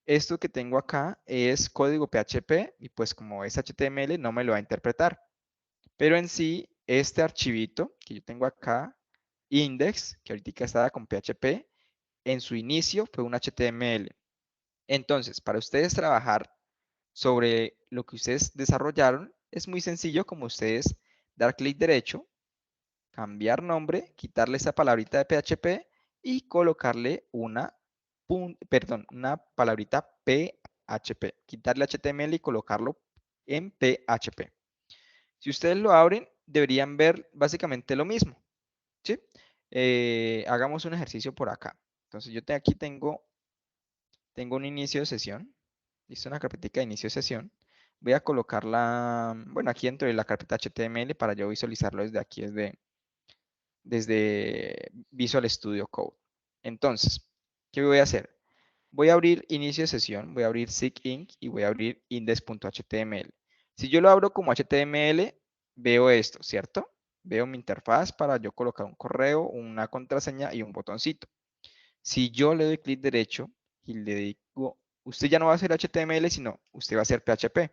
Esto que tengo acá es código PHP y pues como es HTML no me lo va a interpretar. Pero en sí, este archivito que yo tengo acá, index, que ahorita estaba con PHP, en su inicio fue un HTML. Entonces, para ustedes trabajar sobre lo que ustedes desarrollaron, es muy sencillo como ustedes dar clic derecho, cambiar nombre, quitarle esa palabrita de PHP y colocarle una palabrita PHP. Quitarle HTML y colocarlo en PHP. Si ustedes lo abren, deberían ver básicamente lo mismo. ¿Sí? Hagamos un ejercicio por acá. Entonces yo aquí tengo un inicio de sesión. Listo, una carpetita de inicio de sesión. Voy a colocarla, bueno, aquí dentro de la carpeta HTML para yo visualizarlo desde aquí, desde Visual Studio Code. Entonces, ¿qué voy a hacer? Voy a abrir inicio de sesión, voy a abrir SIGINC y voy a abrir index.html. Si yo lo abro como HTML, veo esto, ¿cierto? Veo mi interfaz para yo colocar un correo, una contraseña y un botoncito. Si yo le doy clic derecho y le digo, usted ya no va a hacer HTML, sino usted va a hacer PHP.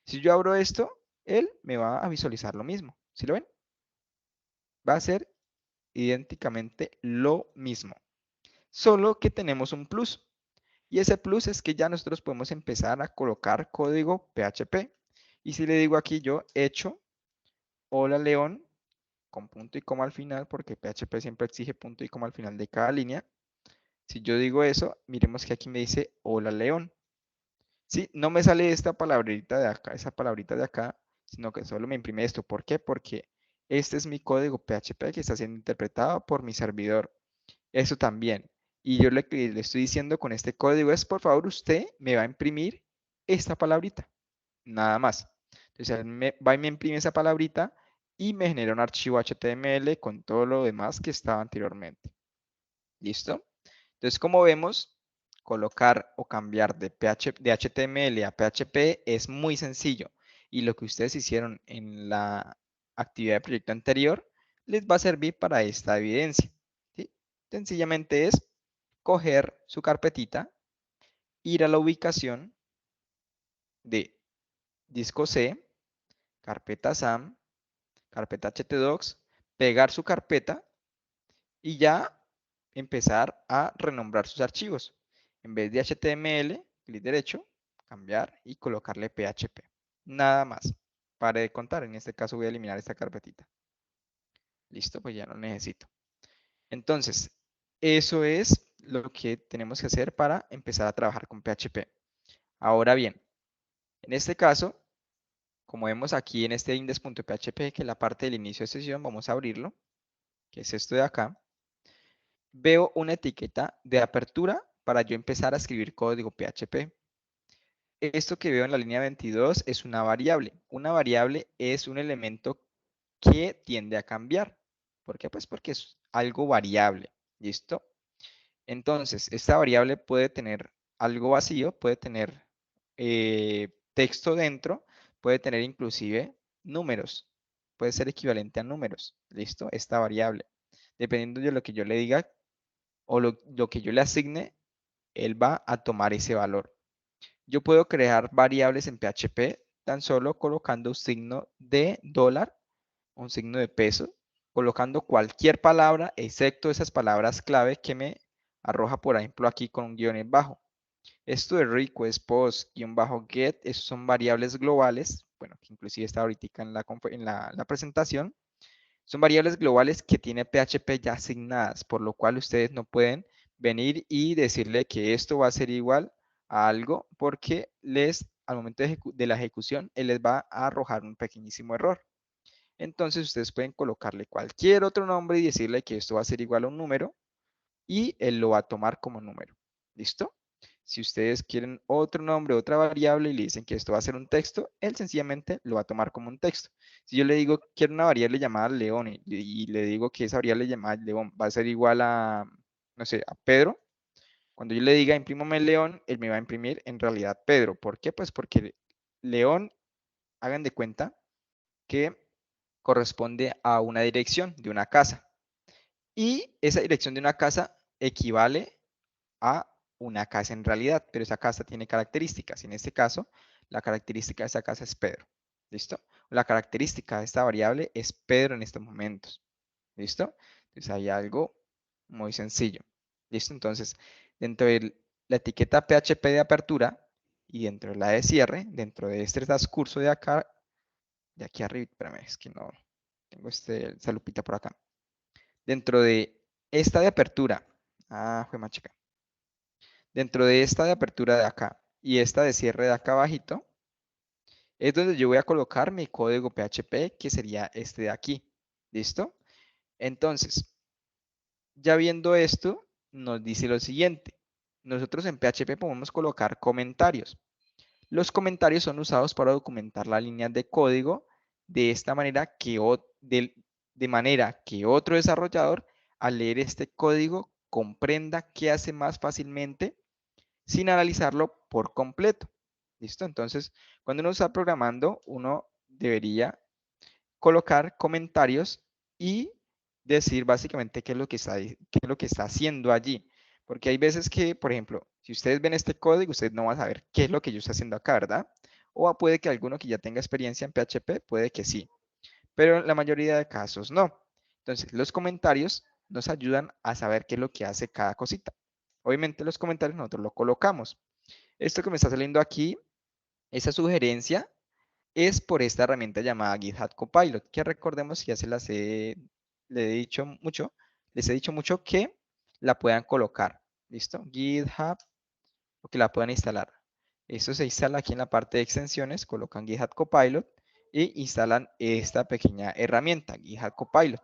Si yo abro esto, él me va a visualizar lo mismo. ¿Sí lo ven? Va a ser idénticamente lo mismo. Solo que tenemos un plus. Y ese plus es que ya nosotros podemos empezar a colocar código PHP. Y si le digo aquí yo hecho hola León con punto y coma al final, porque PHP siempre exige punto y coma al final de cada línea. Si yo digo eso, miremos que aquí me dice hola León. ¿Sí? No me sale esta palabrita de acá, esa palabrita de acá, sino que solo me imprime esto. ¿Por qué? Porque este es mi código PHP que está siendo interpretado por mi servidor. Eso también. Y yo lo que le estoy diciendo con este código es, por favor, usted me va a imprimir esta palabrita. Nada más. Entonces, él va y me imprime esa palabrita y me genera un archivo HTML con todo lo demás que estaba anteriormente. ¿Listo? Entonces, como vemos, colocar o cambiar de HTML a PHP es muy sencillo. Y lo que ustedes hicieron en la actividad de proyecto anterior les va a servir para esta evidencia. ¿Sí? Sencillamente es coger su carpetita, ir a la ubicación de disco C, carpeta SAM, carpeta htdocs, pegar su carpeta y ya empezar a renombrar sus archivos. En vez de HTML, clic derecho, cambiar y colocarle PHP. Nada más. Pare de contar. En este caso voy a eliminar esta carpetita. Listo, pues ya no necesito. Entonces, eso es lo que tenemos que hacer para empezar a trabajar con PHP. Ahora bien, en este caso, como vemos aquí en este index.php, que es la parte del inicio de sesión, vamos a abrirlo, que es esto de acá. Veo una etiqueta de apertura para yo empezar a escribir código PHP. Esto que veo en la línea 22 es una variable. Una variable es un elemento que tiende a cambiar. ¿Por qué? Pues porque es algo variable. ¿Listo? Entonces, esta variable puede tener algo vacío, puede tener texto dentro, puede tener inclusive números. Puede ser equivalente a números. ¿Listo? Esta variable. Dependiendo de lo que yo le diga o lo que yo le asigne, él va a tomar ese valor. Yo puedo crear variables en PHP tan solo colocando un signo de dólar, un signo de peso, colocando cualquier palabra, excepto esas palabras clave que me arroja, por ejemplo, aquí con un guión en bajo. Esto de request, post, guión bajo, get, esos son variables globales, bueno, que inclusive está ahorita en la presentación. Son variables globales que tiene PHP ya asignadas, por lo cual ustedes no pueden venir y decirle que esto va a ser igual a algo, porque al momento de la ejecución, él les va a arrojar un pequeñísimo error. Entonces, ustedes pueden colocarle cualquier otro nombre y decirle que esto va a ser igual a un número y él lo va a tomar como número. ¿Listo? Si ustedes quieren otro nombre, otra variable y le dicen que esto va a ser un texto, él sencillamente lo va a tomar como un texto. Si yo le digo, quiero una variable llamada León y le digo que esa variable llamada León va a ser igual a, no sé, a Pedro, cuando yo le diga imprímame León, él me va a imprimir en realidad Pedro. ¿Por qué? Pues porque León, hagan de cuenta que corresponde a una dirección de una casa. Y esa dirección de una casa equivale a una casa en realidad, pero esa casa tiene características. Y en este caso, la característica de esa casa es Pedro. ¿Listo? La característica de esta variable es Pedro en estos momentos. ¿Listo? Entonces hay algo muy sencillo. ¿Listo? Entonces, dentro de la etiqueta PHP de apertura y dentro de la de cierre, dentro de este transcurso de acá, de aquí arriba, espérame, es que no tengo esta lupita por acá. Dentro de esta de apertura, fue más chica. Dentro de esta de apertura de acá y esta de cierre de acá abajito, es donde yo voy a colocar mi código PHP, que sería este de aquí. ¿Listo? Entonces, ya viendo esto, nos dice lo siguiente. Nosotros en PHP podemos colocar comentarios. Los comentarios son usados para documentar las líneas de código de esta manera de manera que otro desarrollador, al leer este código, comprenda qué hace más fácilmente sin analizarlo por completo. ¿Listo? Entonces, cuando uno está programando, uno debería colocar comentarios y decir básicamente qué es lo que está haciendo allí. Porque hay veces que, por ejemplo, si ustedes ven este código, ustedes no van a saber qué es lo que yo estoy haciendo acá, ¿verdad? O puede que alguno que ya tenga experiencia en PHP, puede que sí. Pero en la mayoría de casos no. Entonces, los comentarios nos ayudan a saber qué es lo que hace cada cosita. Obviamente los comentarios nosotros lo colocamos. Esto que me está saliendo aquí, esa sugerencia, es por esta herramienta llamada GitHub Copilot, que recordemos que ya les he dicho mucho que la puedan colocar. ¿Listo? GitHub, o que la puedan instalar. Esto se instala aquí en la parte de extensiones, colocan GitHub Copilot y instalan esta pequeña herramienta, GitHub Copilot.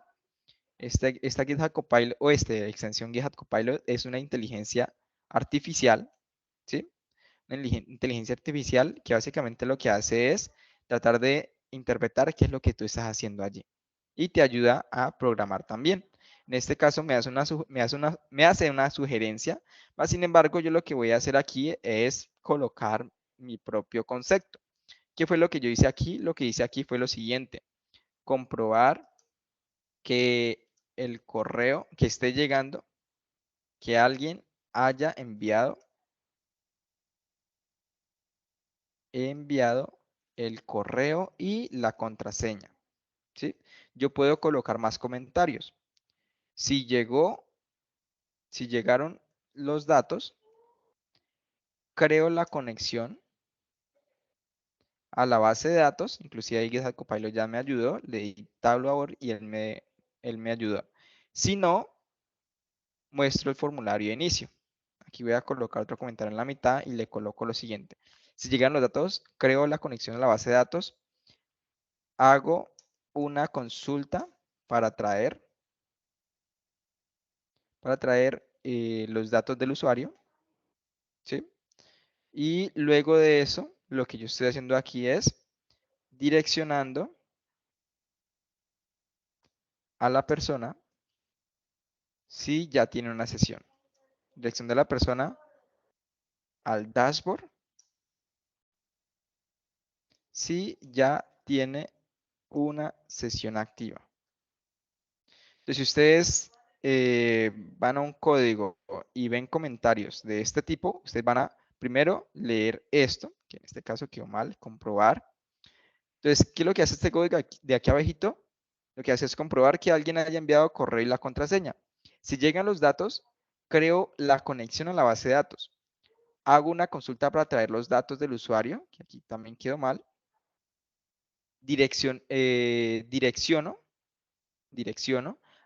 Esta GitHub Copilot o extensión GitHub Copilot es una inteligencia artificial, ¿sí? Una inteligencia artificial que básicamente lo que hace es tratar de interpretar qué es lo que tú estás haciendo allí y te ayuda a programar también. En este caso me hace una sugerencia, mas sin embargo yo lo que voy a hacer aquí es colocar mi propio concepto. ¿Qué fue lo que yo hice aquí? Lo que hice aquí fue lo siguiente, comprobar que el correo que esté llegando, que alguien haya enviado el correo y la contraseña, ¿sí? Yo puedo colocar más comentarios. Si llegaron los datos, creo la conexión a la base de datos, inclusive ahí GitHub Copilot ya me ayudó, le di tabulador y él me ayudó. Si no, muestro el formulario de inicio. Aquí voy a colocar otro comentario en la mitad y le coloco lo siguiente. Si llegan los datos, creo la conexión a la base de datos, hago una consulta para traer los datos del usuario, ¿sí? Y luego de eso, lo que yo estoy haciendo aquí es direccionando a la persona si ya tiene una sesión. Dirección de la persona al dashboard si ya tiene una sesión activa. Entonces, si ustedes van a un código y ven comentarios de este tipo, ustedes van a primero leer esto, que en este caso quedó mal, comprobar. Entonces, ¿qué es lo que hace este código de aquí abajito? Lo que hace es comprobar que alguien haya enviado correo y la contraseña. Si llegan los datos, creo la conexión a la base de datos. Hago una consulta para traer los datos del usuario, que aquí también quedó mal. Direcciono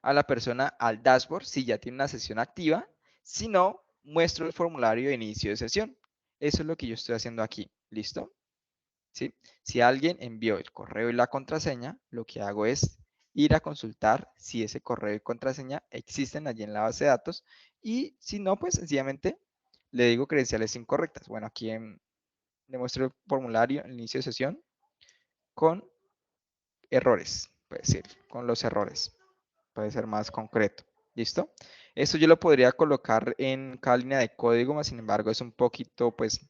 a la persona al dashboard si ya tiene una sesión activa. Si no, muestro el formulario de inicio de sesión. Eso es lo que yo estoy haciendo aquí. ¿Listo? ¿Sí? Si alguien envió el correo y la contraseña, lo que hago es ir a consultar si ese correo y contraseña existen allí en la base de datos. Y si no, pues sencillamente le digo credenciales incorrectas. Bueno, aquí le muestro el formulario en inicio de sesión con errores, puede ser, con los errores. Puede ser más concreto. ¿Listo? Esto yo lo podría colocar en cada línea de código, más sin embargo es un poquito pues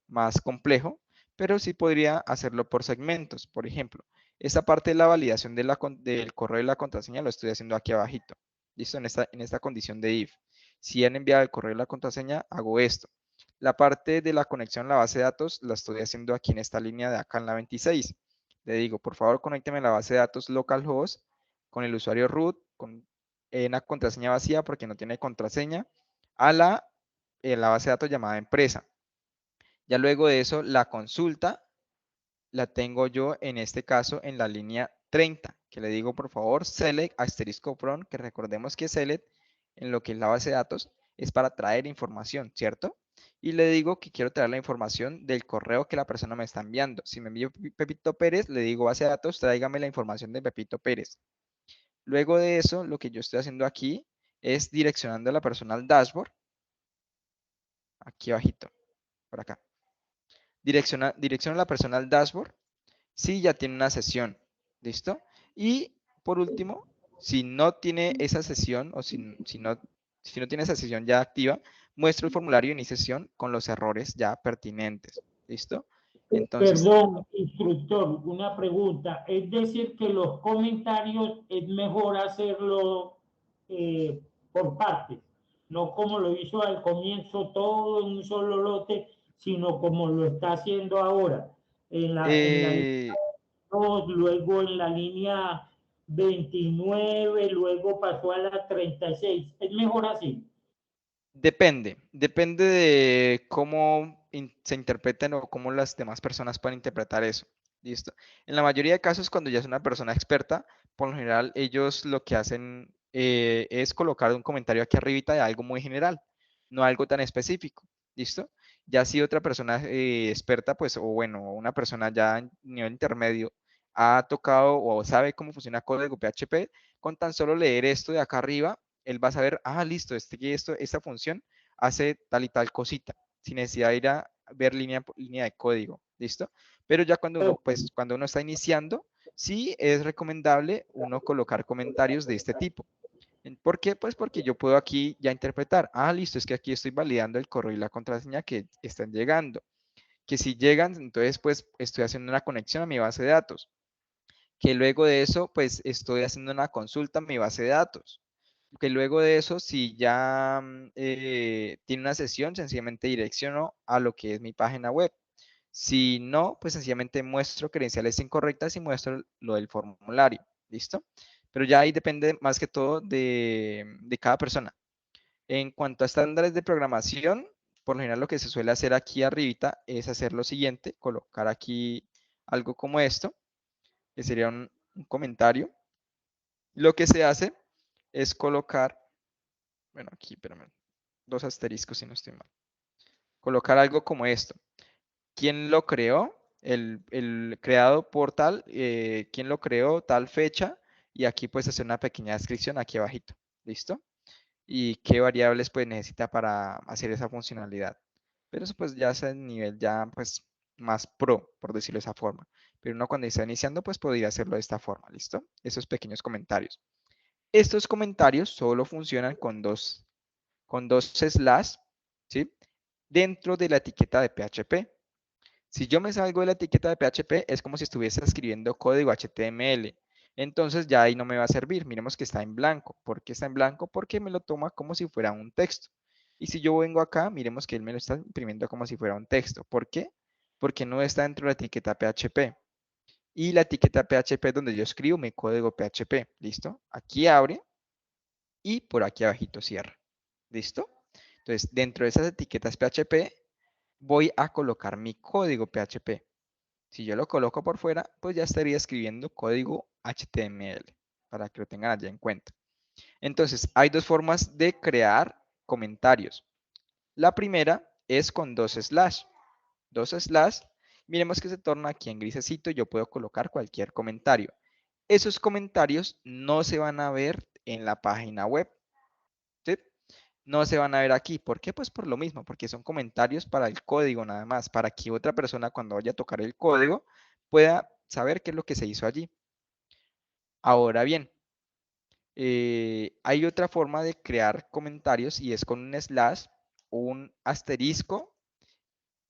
más complejo, pero sí podría hacerlo por segmentos. Por ejemplo, esta parte de la validación del correo y la contraseña lo estoy haciendo aquí abajito. ¿Listo? En esta condición de if. Si han enviado el correo y la contraseña, hago esto. La parte de la conexión a la base de datos la estoy haciendo aquí en esta línea de acá en la 26. Le digo, por favor, conécteme a la base de datos localhost con el usuario root, con una contraseña vacía porque no tiene contraseña, a la base de datos llamada empresa. Ya luego de eso, la consulta la tengo yo en este caso en la línea 30, que le digo por favor select asterisco from, que recordemos que select en lo que es la base de datos es para traer información, ¿cierto? Y le digo que quiero traer la información del correo que la persona me está enviando. Si me envío Pepito Pérez, le digo base de datos, tráigame la información de Pepito Pérez. Luego de eso, lo que yo estoy haciendo aquí es direccionando a la persona al dashboard. Aquí abajito, por acá. Direcciona a la persona al dashboard si ya tiene una sesión. ¿Listo? Y por último, si no tiene esa sesión o si no tiene esa sesión ya activa, muestro el formulario de iniciación con los errores ya pertinentes. ¿Listo? Entonces, Perdón, instructor, una pregunta. Es decir, que los comentarios es mejor hacerlo por partes, no como lo hizo al comienzo todo en un solo lote, sino como lo está haciendo ahora, en la línea 2, luego en la línea 29, luego pasó a la 36. Es mejor así. depende de cómo se interpreten o cómo las demás personas pueden interpretar eso. ¿Listo? En la mayoría de casos, cuando ya es una persona experta, por lo general, ellos lo que hacen es colocar un comentario aquí arribita de algo muy general, no algo tan específico. ¿Listo? Ya si otra persona experta, pues, o bueno, una persona ya en nivel intermedio ha tocado o sabe cómo funciona código PHP, con tan solo leer esto de acá arriba, él va a saber, ah, listo, esta función hace tal y tal cosita, sin necesidad de ir a ver línea por línea de código, ¿listo? Pero ya cuando uno, pues, cuando uno está iniciando, sí es recomendable uno colocar comentarios de este tipo. ¿Por qué? Pues porque yo puedo aquí ya interpretar, ah, listo, es que aquí estoy validando el correo y la contraseña que están llegando. Que si llegan, entonces pues estoy haciendo una conexión a mi base de datos. Que luego de eso, pues estoy haciendo una consulta a mi base de datos. Que luego de eso, si ya tiene una sesión, sencillamente direcciono a lo que es mi página web. Si no, pues sencillamente muestro credenciales incorrectas y muestro lo del formulario. ¿Listo? Pero ya ahí depende más que todo de cada persona. En cuanto a estándares de programación, por lo general lo que se suele hacer aquí arribita es hacer lo siguiente, colocar aquí algo como esto, que sería un comentario. Lo que se hace es colocar, bueno, aquí, espérame, 2 asteriscos si no estoy mal. Colocar algo como esto. ¿Quién lo creó? El creado por tal, quién lo creó, tal fecha, y aquí puedes hacer una pequeña descripción aquí abajito. ¿Listo? Y qué variables pues necesita para hacer esa funcionalidad. Pero eso pues ya es el nivel ya pues más pro, por decirlo de esa forma. Pero uno cuando está iniciando pues podría hacerlo de esta forma, ¿listo? Esos pequeños comentarios. Estos comentarios solo funcionan con dos slash, ¿sí? Dentro de la etiqueta de PHP. Si yo me salgo de la etiqueta de PHP, es como si estuviese escribiendo código HTML. Entonces ya ahí no me va a servir. Miremos que está en blanco. ¿Por qué está en blanco? Porque me lo toma como si fuera un texto. Y si yo vengo acá, miremos que él me lo está imprimiendo como si fuera un texto. ¿Por qué? Porque no está dentro de la etiqueta PHP. Y la etiqueta PHP es donde yo escribo mi código PHP. ¿Listo? Aquí abre y por aquí abajito cierra. ¿Listo? Entonces, dentro de esas etiquetas PHP, voy a colocar mi código PHP. Si yo lo coloco por fuera, pues ya estaría escribiendo código HTML, para que lo tengan allá en cuenta. Entonces, hay dos formas de crear comentarios. La primera es con dos slash. Dos slash, miremos que se torna aquí en grisecito y yo puedo colocar cualquier comentario. Esos comentarios no se van a ver en la página web, ¿sí? No se van a ver aquí. ¿Por qué? Pues por lo mismo, porque son comentarios para el código nada más, para que otra persona cuando vaya a tocar el código pueda saber qué es lo que se hizo allí. Ahora bien, hay otra forma de crear comentarios y es con un slash, un asterisco.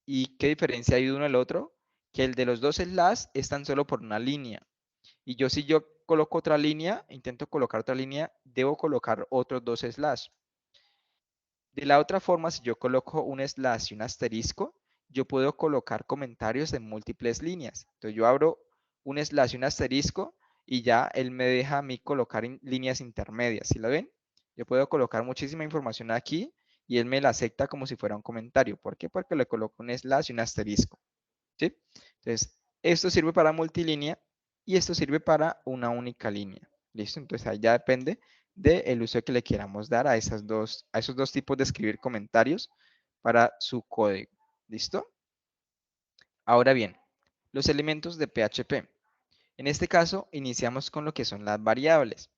¿Y qué diferencia hay de uno al otro? Que el de los dos slash es tan solo por una línea. Y yo si yo coloco otra línea, intento colocar otra línea, debo colocar otros dos slash. De la otra forma, si yo coloco un slash y un asterisco, yo puedo colocar comentarios de múltiples líneas. Entonces yo abro un slash y un asterisco y ya él me deja a mí colocar líneas intermedias. ¿Sí lo ven? Yo puedo colocar muchísima información aquí y él me la acepta como si fuera un comentario. ¿Por qué? Porque le coloco un slash y un asterisco. ¿Sí? Entonces, esto sirve para multilínea y esto sirve para una única línea. ¿Listo? Entonces ahí ya depende del uso que le queramos dar a esos dos tipos de escribir comentarios para su código. ¿Listo? Ahora bien, los elementos de PHP. En este caso, iniciamos con lo que son las variables.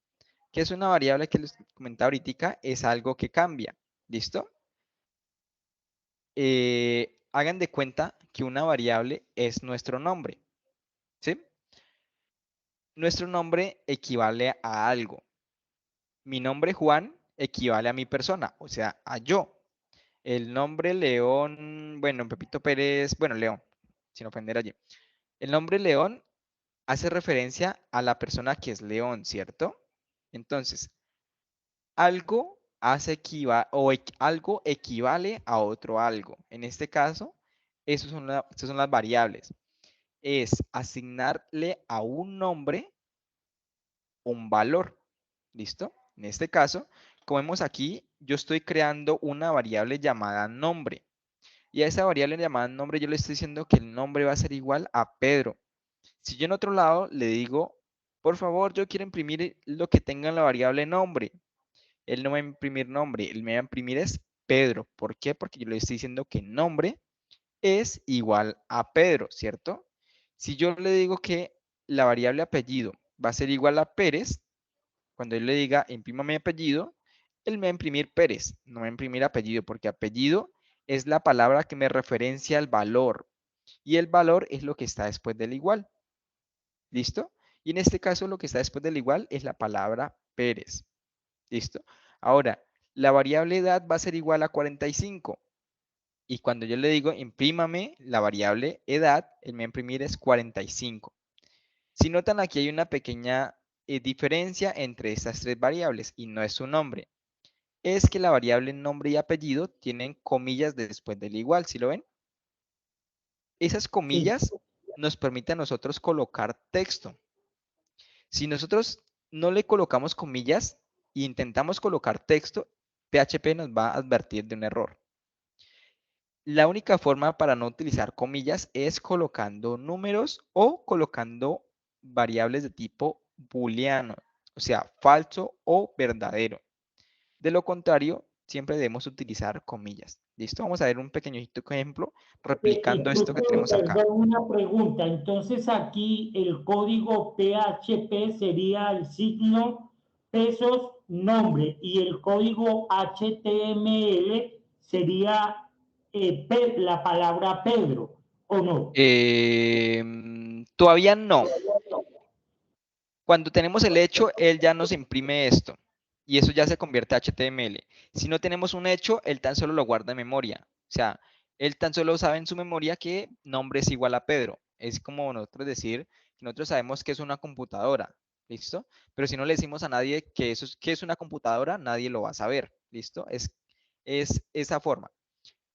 ¿Qué es una variable que les comentaba ahorita? Es algo que cambia. ¿Listo? Hagan de cuenta que una variable es nuestro nombre. ¿Sí? Nuestro nombre equivale a algo. Mi nombre Juan equivale a mi persona, o sea, a yo. El nombre León, bueno, Pepito Pérez, bueno, León, sin ofender allí. El nombre León hace referencia a la persona que es León, ¿cierto? Entonces, algo algo equivale a otro algo. En este caso, esas son las variables. Es asignarle a un nombre un valor. ¿Listo? En este caso, como vemos aquí, yo estoy creando una variable llamada nombre. Y a esa variable llamada nombre yo le estoy diciendo que el nombre va a ser igual a Pedro. Si yo en otro lado le digo, por favor, yo quiero imprimir lo que tenga en la variable nombre. Él no va a imprimir nombre, él me va a imprimir es Pedro. ¿Por qué? Porque yo le estoy diciendo que nombre es igual a Pedro, ¿cierto? Si yo le digo que la variable apellido va a ser igual a Pérez, cuando yo le diga imprímame apellido, él me va a imprimir Pérez, no va a imprimir apellido, porque apellido es la palabra que me referencia al valor, y el valor es lo que está después del igual. ¿Listo? Y en este caso lo que está después del igual es la palabra Pérez. ¿Listo? Ahora, la variable edad va a ser igual a 45. Y cuando yo le digo imprímame la variable edad, él me va a imprimir es 45. Si notan, aquí hay una pequeña diferencia entre estas tres variables y no es su nombre. Es que la variable nombre y apellido tienen comillas después del igual, ¿sí lo ven? Esas Sí. comillas nos permiten a nosotros colocar texto. Si nosotros no le colocamos comillas e intentamos colocar texto, PHP nos va a advertir de un error. La única forma para no utilizar comillas es colocando números o colocando variables de tipo booleano, o sea, falso o verdadero. De lo contrario, siempre debemos utilizar comillas. ¿Listo? Vamos a ver un pequeñito ejemplo replicando esto que tenemos acá. Perdón, una pregunta. Entonces aquí el código PHP sería el signo pesos nombre y el código HTML sería la palabra Pedro, ¿o no? Todavía no. Cuando tenemos el hecho, él ya nos imprime esto. Y eso ya se convierte a HTML. Si no tenemos un hecho, él tan solo lo guarda en memoria. O sea, él tan solo sabe en su memoria que nombre es igual a Pedro. Es como nosotros decir que nosotros sabemos que es una computadora. ¿Listo? Pero si no le decimos a nadie que eso que es una computadora, nadie lo va a saber. ¿Listo? Es esa forma.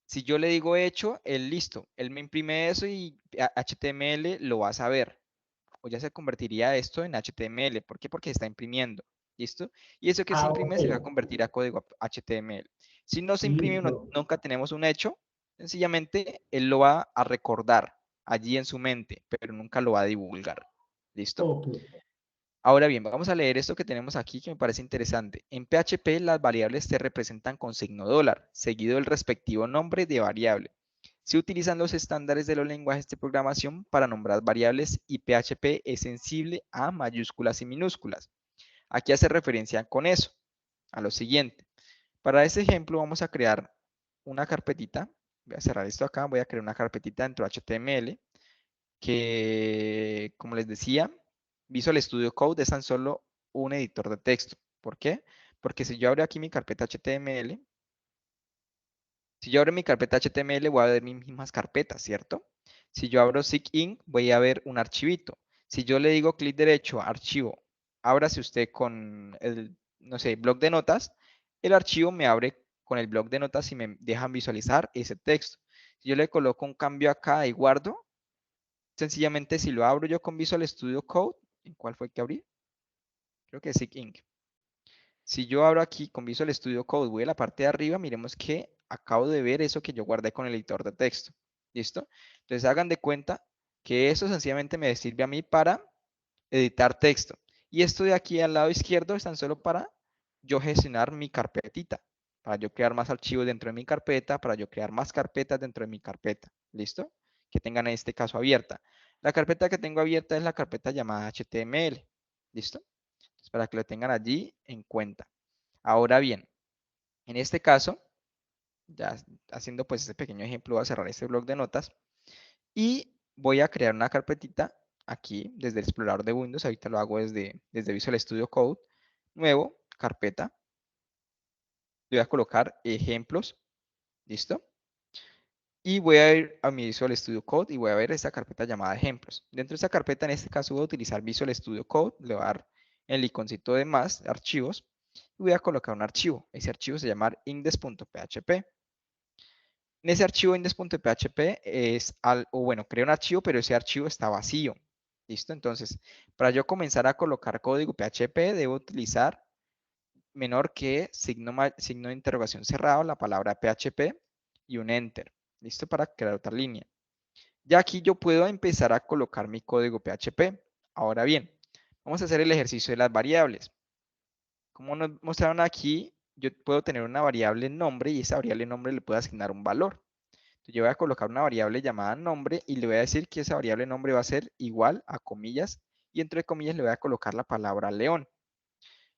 Si yo le digo hecho, él listo. Él me imprime eso y HTML lo va a saber. O ya se convertiría esto en HTML. ¿Por qué? Porque se está imprimiendo. ¿Listo? Y eso que se imprime se va a Ok. convertir a código HTML. Si no se imprime, Listo. nunca tenemos un hecho, sencillamente él lo va a recordar allí en su mente, pero nunca lo va a divulgar. ¿Listo? Ok. Ahora bien, vamos a leer esto que tenemos aquí que me parece interesante. En PHP las variables se representan con signo dólar, seguido del respectivo nombre de variable. Se utilizan los estándares de los lenguajes de programación para nombrar variables y PHP es sensible a mayúsculas y minúsculas. Aquí hace referencia con eso, a lo siguiente. Para este ejemplo vamos a crear una carpetita. Voy a cerrar esto acá, voy a crear una carpetita dentro de HTML que, como les decía, Visual Studio Code es tan solo un editor de texto. ¿Por qué? Porque si yo abro aquí mi carpeta HTML, si yo abro mi carpeta HTML voy a ver mis mismas carpetas, ¿cierto? Si yo abro SIGINC voy a ver un archivito. Si yo le digo clic derecho, archivo, ábrase usted con el, no sé, bloc de notas, el archivo me abre con el bloc de notas y me dejan visualizar ese texto. Si yo le coloco un cambio acá y guardo, sencillamente si lo abro yo con Visual Studio Code, ¿en cuál fue que abrí? Creo que es SIGINC. Si yo abro aquí con Visual Studio Code, voy a la parte de arriba, miremos que acabo de ver eso que yo guardé con el editor de texto. ¿Listo? Entonces hagan de cuenta que eso sencillamente me sirve a mí para editar texto. Y esto de aquí al lado izquierdo es tan solo para yo gestionar mi carpetita, para yo crear más archivos dentro de mi carpeta, para yo crear más carpetas dentro de mi carpeta. ¿Listo? Que tengan en este caso abierta. La carpeta que tengo abierta es la carpeta llamada HTML. ¿Listo? Entonces, para que lo tengan allí en cuenta. Ahora bien, en este caso, ya haciendo pues este pequeño ejemplo, voy a cerrar este bloc de notas y voy a crear una carpetita aquí desde el explorador de Windows. Ahorita lo hago desde Visual Studio Code. Nuevo, carpeta. Le voy a colocar ejemplos. ¿Listo? Y voy a ir a mi Visual Studio Code y voy a ver esta carpeta llamada ejemplos. Dentro de esta carpeta, en este caso, voy a utilizar Visual Studio Code. Le voy a dar el iconcito de más, archivos. Y voy a colocar un archivo. Ese archivo se llama index.php. En ese archivo index.php creo un archivo, pero ese archivo está vacío. ¿Listo? Entonces, para yo comenzar a colocar código PHP, debo utilizar menor que signo de interrogación cerrado, la palabra PHP y un enter. ¿Listo? Para crear otra línea. Ya aquí yo puedo empezar a colocar mi código PHP. Ahora bien, vamos a hacer el ejercicio de las variables. Como nos mostraron aquí, yo puedo tener una variable nombre y esa variable nombre le puedo asignar un valor. Entonces, yo voy a colocar una variable llamada nombre y le voy a decir que esa variable nombre va a ser igual a comillas y entre comillas le voy a colocar la palabra león.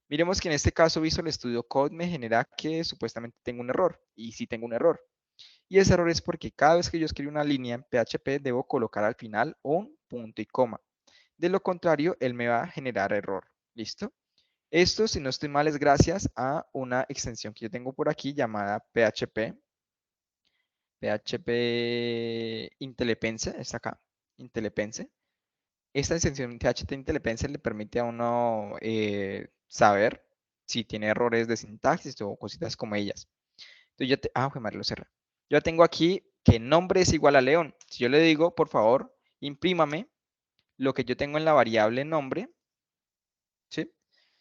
Miremos que en este caso Visual Studio Code me genera que supuestamente tengo un error y sí tengo un error. Y ese error es porque cada vez que yo escribo una línea en PHP debo colocar al final un punto y coma. De lo contrario, él me va a generar error. ¿Listo? Esto, si no estoy mal, es gracias a una extensión que yo tengo por aquí llamada PHP Intelepense, está acá, Intelepense. Esta extensión PHP Intelepense le permite a uno saber si tiene errores de sintaxis o cositas como ellas. Entonces yo fue Mario, lo cerré. Yo tengo aquí que nombre es igual a león. Si yo le digo, por favor, imprímame lo que yo tengo en la variable nombre, ¿sí?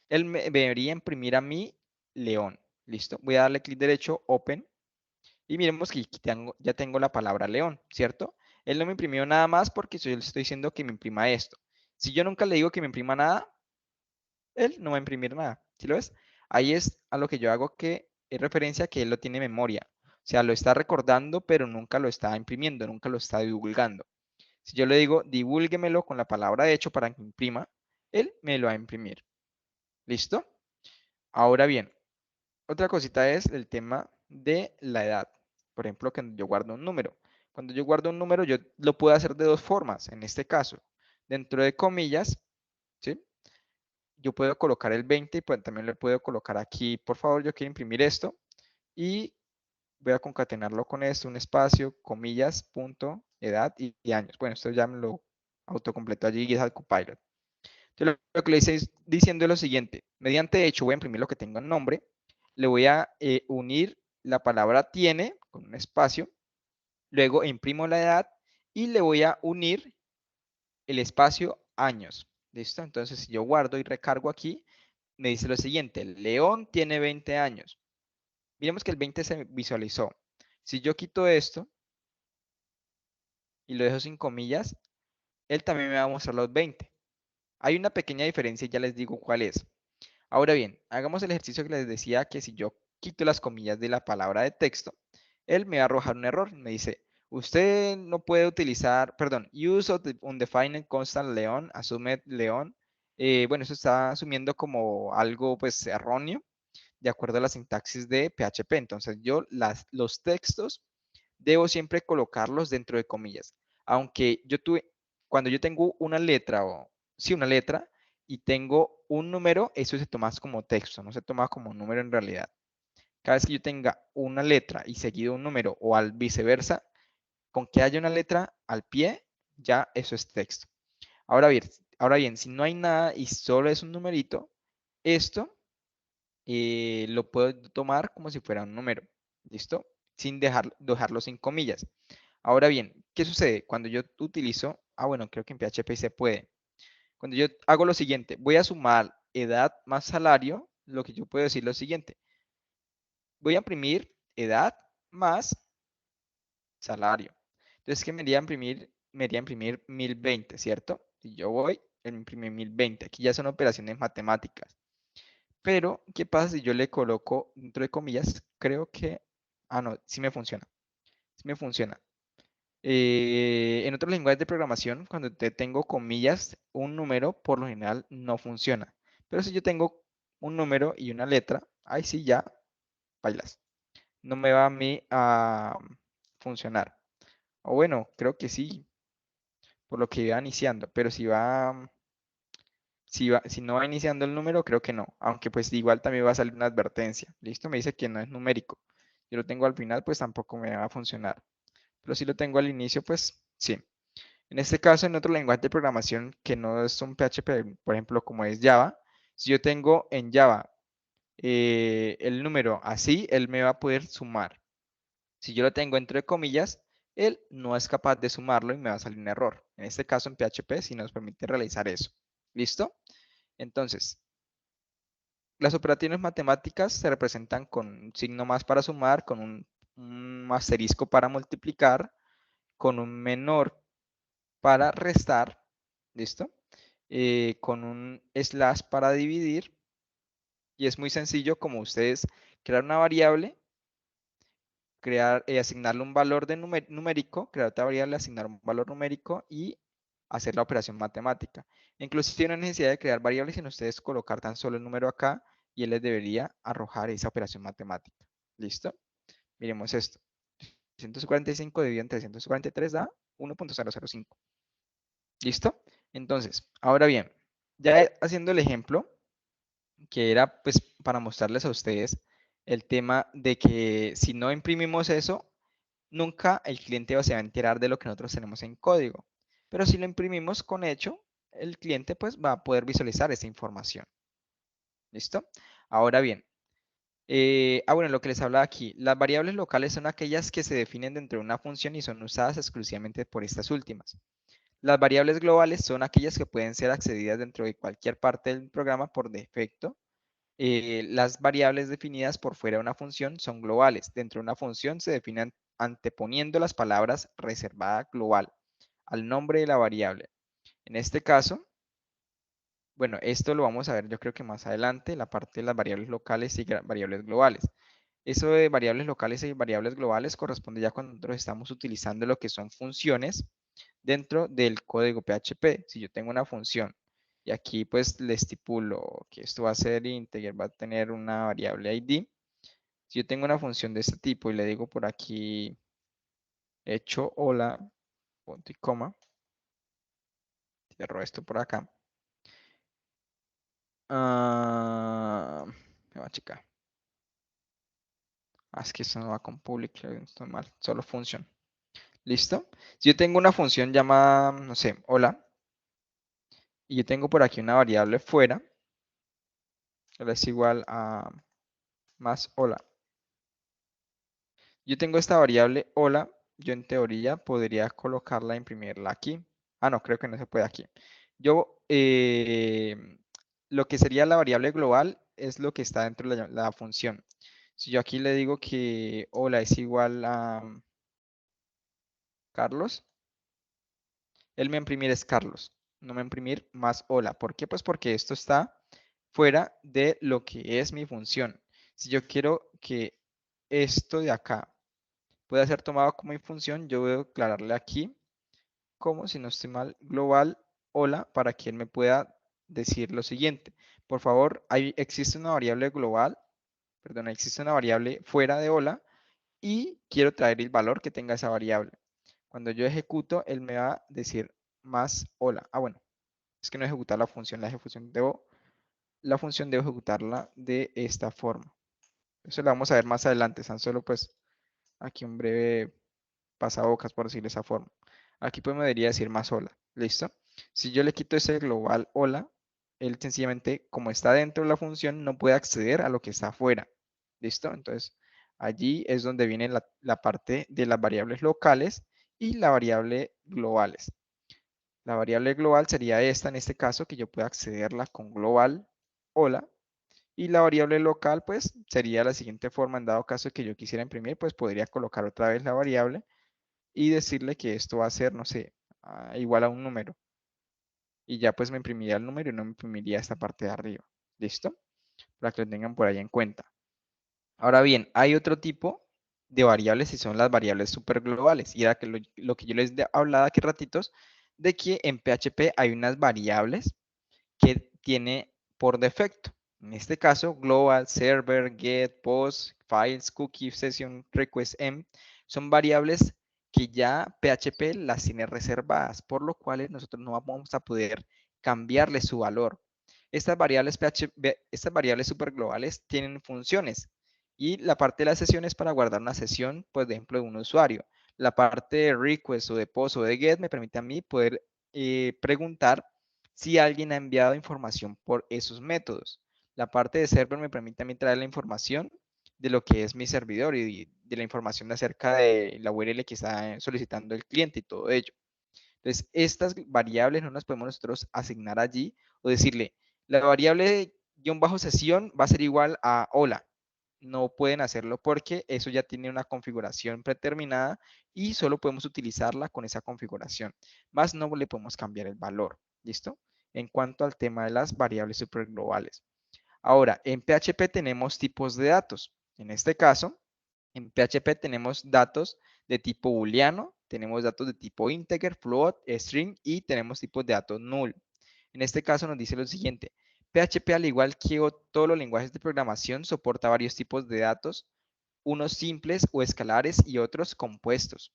Él me debería imprimir a mí león. Listo. Voy a darle clic derecho, open. Y miremos que aquí ya tengo la palabra león, ¿cierto? Él no me imprimió nada más porque yo le estoy diciendo que me imprima esto. Si yo nunca le digo que me imprima nada, él no va a imprimir nada. ¿Sí lo ves? Ahí es a lo que yo hago que es referencia a que él lo tiene en memoria. O sea, lo está recordando, pero nunca lo está imprimiendo, nunca lo está divulgando. Si yo le digo, divúlguemelo con la palabra de hecho para que imprima, él me lo va a imprimir. ¿Listo? Ahora bien, otra cosita es el tema de la edad. Por ejemplo, cuando yo guardo un número. Cuando yo guardo un número, yo lo puedo hacer de dos formas. En este caso, dentro de comillas, ¿sí? Yo puedo colocar el 20 y pues también le puedo colocar aquí, por favor, yo quiero imprimir esto. Y voy a concatenarlo con esto, un espacio, comillas, punto, edad y años. Bueno, esto ya me lo autocompletó allí GitHub Copilot. Entonces, lo que le estoy diciendo es lo siguiente. Mediante hecho, voy a imprimir lo que tengo en nombre. Le voy a unir la palabra tiene con un espacio. Luego imprimo la edad y le voy a unir el espacio años. ¿Listo? Entonces, si yo guardo y recargo aquí, me dice lo siguiente. León tiene 20 años. Miremos que el 20 se visualizó. Si yo quito esto y lo dejo sin comillas, él también me va a mostrar los 20. Hay una pequeña diferencia y ya les digo cuál es. Ahora bien, hagamos el ejercicio que les decía que si yo quito las comillas de la palabra de texto, él me va a arrojar un error. Me dice, usted no puede utilizar, perdón, use of the undefined constant león, asume león. Bueno, eso está asumiendo como algo pues erróneo de acuerdo a la sintaxis de PHP. Entonces yo los textos debo siempre colocarlos dentro de comillas. Aunque cuando yo tengo una letra una letra y tengo un número, eso se toma como texto, no se toma como número en realidad. Cada vez que yo tenga una letra y seguido un número o al viceversa, con que haya una letra al pie, ya eso es texto. Ahora bien, si no hay nada y solo es un numerito, esto lo puedo tomar como si fuera un número, ¿listo? Sin dejarlo sin comillas. Ahora bien, ¿qué sucede? Cuando yo utilizo, bueno, creo que en PHP se puede. Cuando yo hago lo siguiente, voy a sumar edad más salario, lo que yo puedo decir lo siguiente. Voy a imprimir edad más salario. Entonces, ¿qué me iría a imprimir? Me iría a imprimir 1020, ¿cierto? Si yo voy, él me imprime 1020. Aquí ya son operaciones matemáticas. Pero, ¿qué pasa si yo le coloco, dentro de comillas, creo que, no, sí me funciona. Sí me funciona. En otros lenguajes de programación, cuando te tengo comillas, un número por lo general no funciona. Pero si yo tengo un número y una letra, ahí sí ya bailas. No me va a mí a funcionar. O bueno, creo que sí, por lo que iba iniciando. Pero si no va iniciando el número, creo que no. Aunque pues igual también va a salir una advertencia. Listo, me dice que no es numérico. Yo lo tengo al final, pues tampoco me va a funcionar. Pero si lo tengo al inicio, pues sí. En este caso, en otro lenguaje de programación que no es un PHP, por ejemplo, como es Java, si yo tengo en Java el número así, él me va a poder sumar. Si yo lo tengo entre comillas, él no es capaz de sumarlo y me va a salir un error. En este caso, en PHP sí nos permite realizar eso. ¿Listo? Entonces, las operaciones matemáticas se representan con un signo más para sumar, con un asterisco para multiplicar, con un menor para restar, ¿listo? Con un slash para dividir. Y es muy sencillo como ustedes crear una variable, asignarle un valor de numérico, crear otra variable, asignar un valor numérico y hacer la operación matemática. Inclusive no hay necesidad de crear variables, sino ustedes colocar tan solo el número acá y él les debería arrojar esa operación matemática. ¿Listo? Miremos esto. 345 dividido en 343 da 1.005. ¿Listo? Entonces, ahora bien, ya haciendo el ejemplo, que era pues para mostrarles a ustedes el tema de que si no imprimimos eso, nunca el cliente se va a enterar de lo que nosotros tenemos en código. Pero si lo imprimimos con hecho, el cliente pues va a poder visualizar esa información. ¿Listo? Ahora bien, bueno, lo que les hablaba aquí, las variables locales son aquellas que se definen dentro de una función y son usadas exclusivamente por estas últimas. Las variables globales son aquellas que pueden ser accedidas dentro de cualquier parte del programa por defecto. Las variables definidas por fuera de una función son globales. Dentro de una función se definen anteponiendo las palabras reservada global al nombre de la variable. En este caso, bueno, esto lo vamos a ver yo creo que más adelante, la parte de las variables locales y variables globales. Eso de variables locales y variables globales corresponde ya cuando nosotros estamos utilizando lo que son funciones dentro del código PHP. Si yo tengo una función y aquí pues le estipulo que esto va a ser integer, va a tener una variable ID. Si yo tengo una función de este tipo y le digo por aquí hecho hola, punto y coma, cierro esto por acá. Me va a checar. Es que eso no va con public, estoy mal, solo función. ¿Listo? Si yo tengo una función llamada, no sé, hola, y yo tengo por aquí una variable fuera, que es igual a más hola. Yo tengo esta variable hola, yo en teoría podría colocarla, imprimirla aquí. No, creo que no se puede aquí. Yo, lo que sería la variable global es lo que está dentro de la función. Si yo aquí le digo que hola es igual a Carlos, él me va a imprimir es Carlos, no me va a imprimir más hola. ¿Por qué? Pues porque esto está fuera de lo que es mi función. Si yo quiero que esto de acá pueda ser tomado como mi función, yo voy a declararle aquí como, si no estoy mal, global hola para que él me pueda decir lo siguiente. Por favor, existe una variable global, perdón, existe una variable fuera de hola y quiero traer el valor que tenga esa variable. Cuando yo ejecuto, él me va a decir más hola. Bueno, es que no ejecutar la función debo ejecutarla de esta forma. Eso lo vamos a ver más adelante, tan solo pues aquí un breve pasabocas, por decirlo de esa forma. Aquí pues me debería decir más hola, ¿listo? Si yo le quito ese global hola, él sencillamente, como está dentro de la función, no puede acceder a lo que está afuera, ¿listo? Entonces, allí es donde viene la parte de las variables locales y la variable globales. La variable global sería esta en este caso, que yo pueda accederla con global hola. Y la variable local, pues, sería la siguiente forma. En dado caso que yo quisiera imprimir, pues podría colocar otra vez la variable y decirle que esto va a ser, no sé, igual a un número. Y ya pues me imprimiría el número y no me imprimiría esta parte de arriba. ¿Listo? Para que lo tengan por ahí en cuenta. Ahora bien, hay otro tipo de variables y son las variables superglobales. Y era que lo que yo les hablaba aquí ratitos, de que en PHP hay unas variables que tiene por defecto. En este caso, global, server, get, post, files, cookie, session, request, m, son variables que ya PHP las tiene reservadas, por lo cual nosotros no vamos a poder cambiarle su valor. Estas variables superglobales tienen funciones y la parte de la sesión es para guardar una sesión, pues, de ejemplo, de un usuario. La parte de request o de post o de get me permite a mí poder preguntar si alguien ha enviado información por esos métodos. La parte de server me permite a mí traer la información de lo que es mi servidor y de la información acerca de la URL que está solicitando el cliente y todo ello. Entonces, estas variables no las podemos nosotros asignar allí o decirle, la variable guión bajo sesión va a ser igual a hola. No pueden hacerlo porque eso ya tiene una configuración predeterminada y solo podemos utilizarla con esa configuración. Más no le podemos cambiar el valor. ¿Listo? En cuanto al tema de las variables superglobales. Ahora, en PHP tenemos tipos de datos. En este caso, En PHP tenemos datos de tipo booleano, tenemos datos de tipo integer, float, string y tenemos tipos de datos null. En este caso nos dice lo siguiente. PHP, al igual que todos los lenguajes de programación, soporta varios tipos de datos, unos simples o escalares y otros compuestos.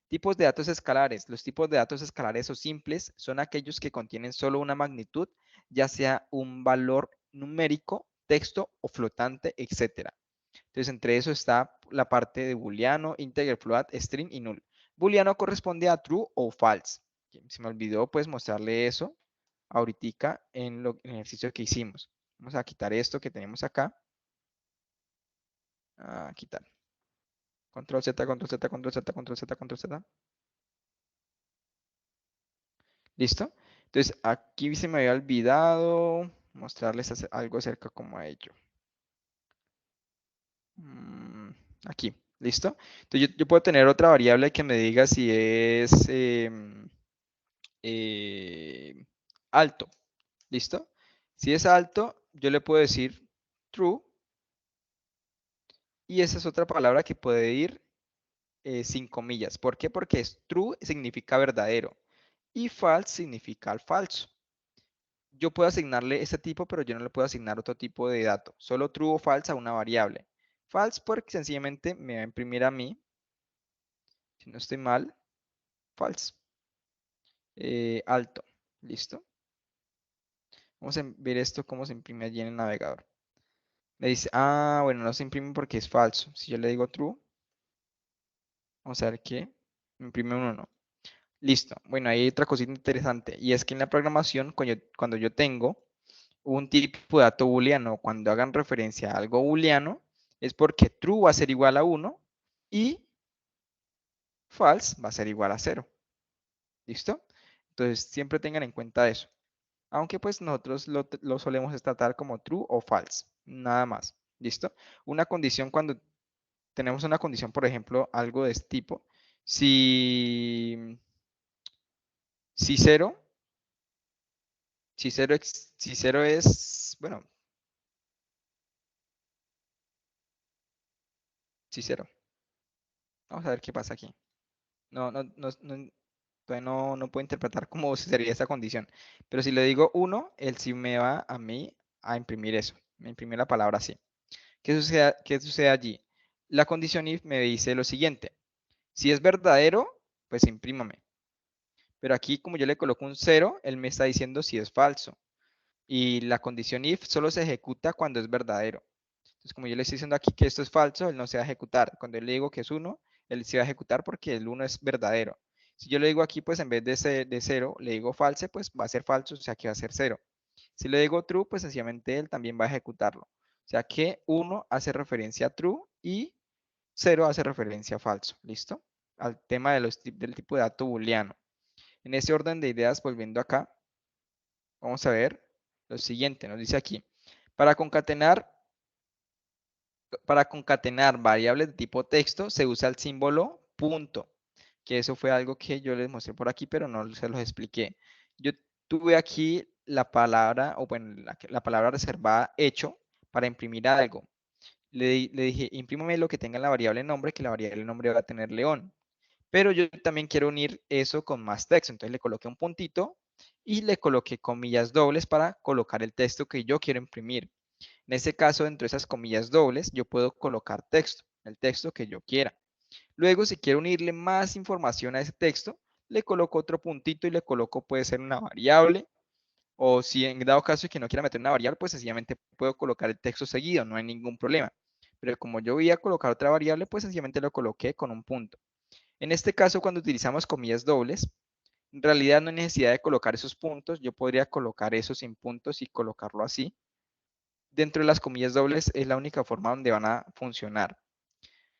Tipos de datos escalares. Los tipos de datos escalares o simples son aquellos que contienen solo una magnitud, ya sea un valor numérico, texto o flotante, etc. Entonces, entre eso está la parte de booleano, integer, float, string y null. Booleano corresponde a true o false. Se me olvidó pues mostrarle eso ahorita en el ejercicio que hicimos. Vamos a quitar esto que tenemos acá. A quitar. Control Z, control Z, control Z, control Z, control Z. ¿Listo? Entonces, aquí se me había olvidado mostrarles algo acerca como a ello. Aquí, ¿listo? Entonces, yo puedo tener otra variable que me diga si es alto, ¿listo? Si es alto, yo le puedo decir true, y esa es otra palabra que puede ir sin comillas. ¿Por qué? Porque es true significa verdadero y false significa falso. Yo puedo asignarle este tipo, pero yo no le puedo asignar otro tipo de dato. Solo true o false a una variable. False porque sencillamente me va a imprimir a mí, si no estoy mal, false. Alto. ¿Listo? Vamos a ver esto cómo se imprime allí en el navegador. Me dice, bueno, no se imprime porque es falso. Si yo le digo true, vamos a ver qué. Me imprime un 1. Listo. Bueno, hay otra cosita interesante. Y es que en la programación, cuando yo tengo un tipo de dato booleano, cuando hagan referencia a algo booleano, es porque true va a ser igual a 1 y false va a ser igual a 0. ¿Listo? Entonces, siempre tengan en cuenta eso. Aunque pues nosotros lo solemos tratar como true o false. Nada más. ¿Listo? Una condición cuando tenemos una condición, por ejemplo, algo de este tipo. Si 0, si 0 es, bueno, si 0. Vamos a ver qué pasa aquí. Todavía no puedo interpretar cómo sería esa condición. Pero si le digo 1, él sí me va a mí a imprimir eso. Me imprime la palabra así. ¿Qué sucede allí? La condición if me dice lo siguiente. Si es verdadero, pues imprímame. Pero aquí, como yo le coloco un 0, él me está diciendo si es falso. Y la condición if solo se ejecuta cuando es verdadero. Entonces, como yo le estoy diciendo aquí que esto es falso, él no se va a ejecutar. Cuando yo le digo que es 1, él se va a ejecutar porque el 1 es verdadero. Si yo le digo aquí, pues en vez de 0, le digo false, pues va a ser falso, o sea que va a ser 0. Si le digo true, pues sencillamente él también va a ejecutarlo. O sea que 1 hace referencia a true y 0 hace referencia a falso. ¿Listo? Al tema del tipo de dato booleano. En ese orden de ideas, volviendo acá, vamos a ver lo siguiente. Nos dice aquí, para concatenar variables de tipo texto se usa el símbolo punto, que eso fue algo que yo les mostré por aquí, pero no se los expliqué. Yo tuve aquí la palabra, o bueno, la palabra reservada hecho para imprimir algo. Le dije, imprímame lo que tenga la variable nombre, que la variable nombre va a tener León. Pero yo también quiero unir eso con más texto. Entonces le coloqué un puntito y le coloqué comillas dobles para colocar el texto que yo quiero imprimir. En este caso, dentro de esas comillas dobles, yo puedo colocar texto, el texto que yo quiera. Luego, si quiero unirle más información a ese texto, le coloco otro puntito y le coloco, puede ser una variable, o si en dado caso que no quiera meter una variable, pues sencillamente puedo colocar el texto seguido, no hay ningún problema. Pero como yo voy a colocar otra variable, pues sencillamente lo coloqué con un punto. En este caso, cuando utilizamos comillas dobles, en realidad no hay necesidad de colocar esos puntos. Yo podría colocar eso sin puntos y colocarlo así. Dentro de las comillas dobles es la única forma donde van a funcionar.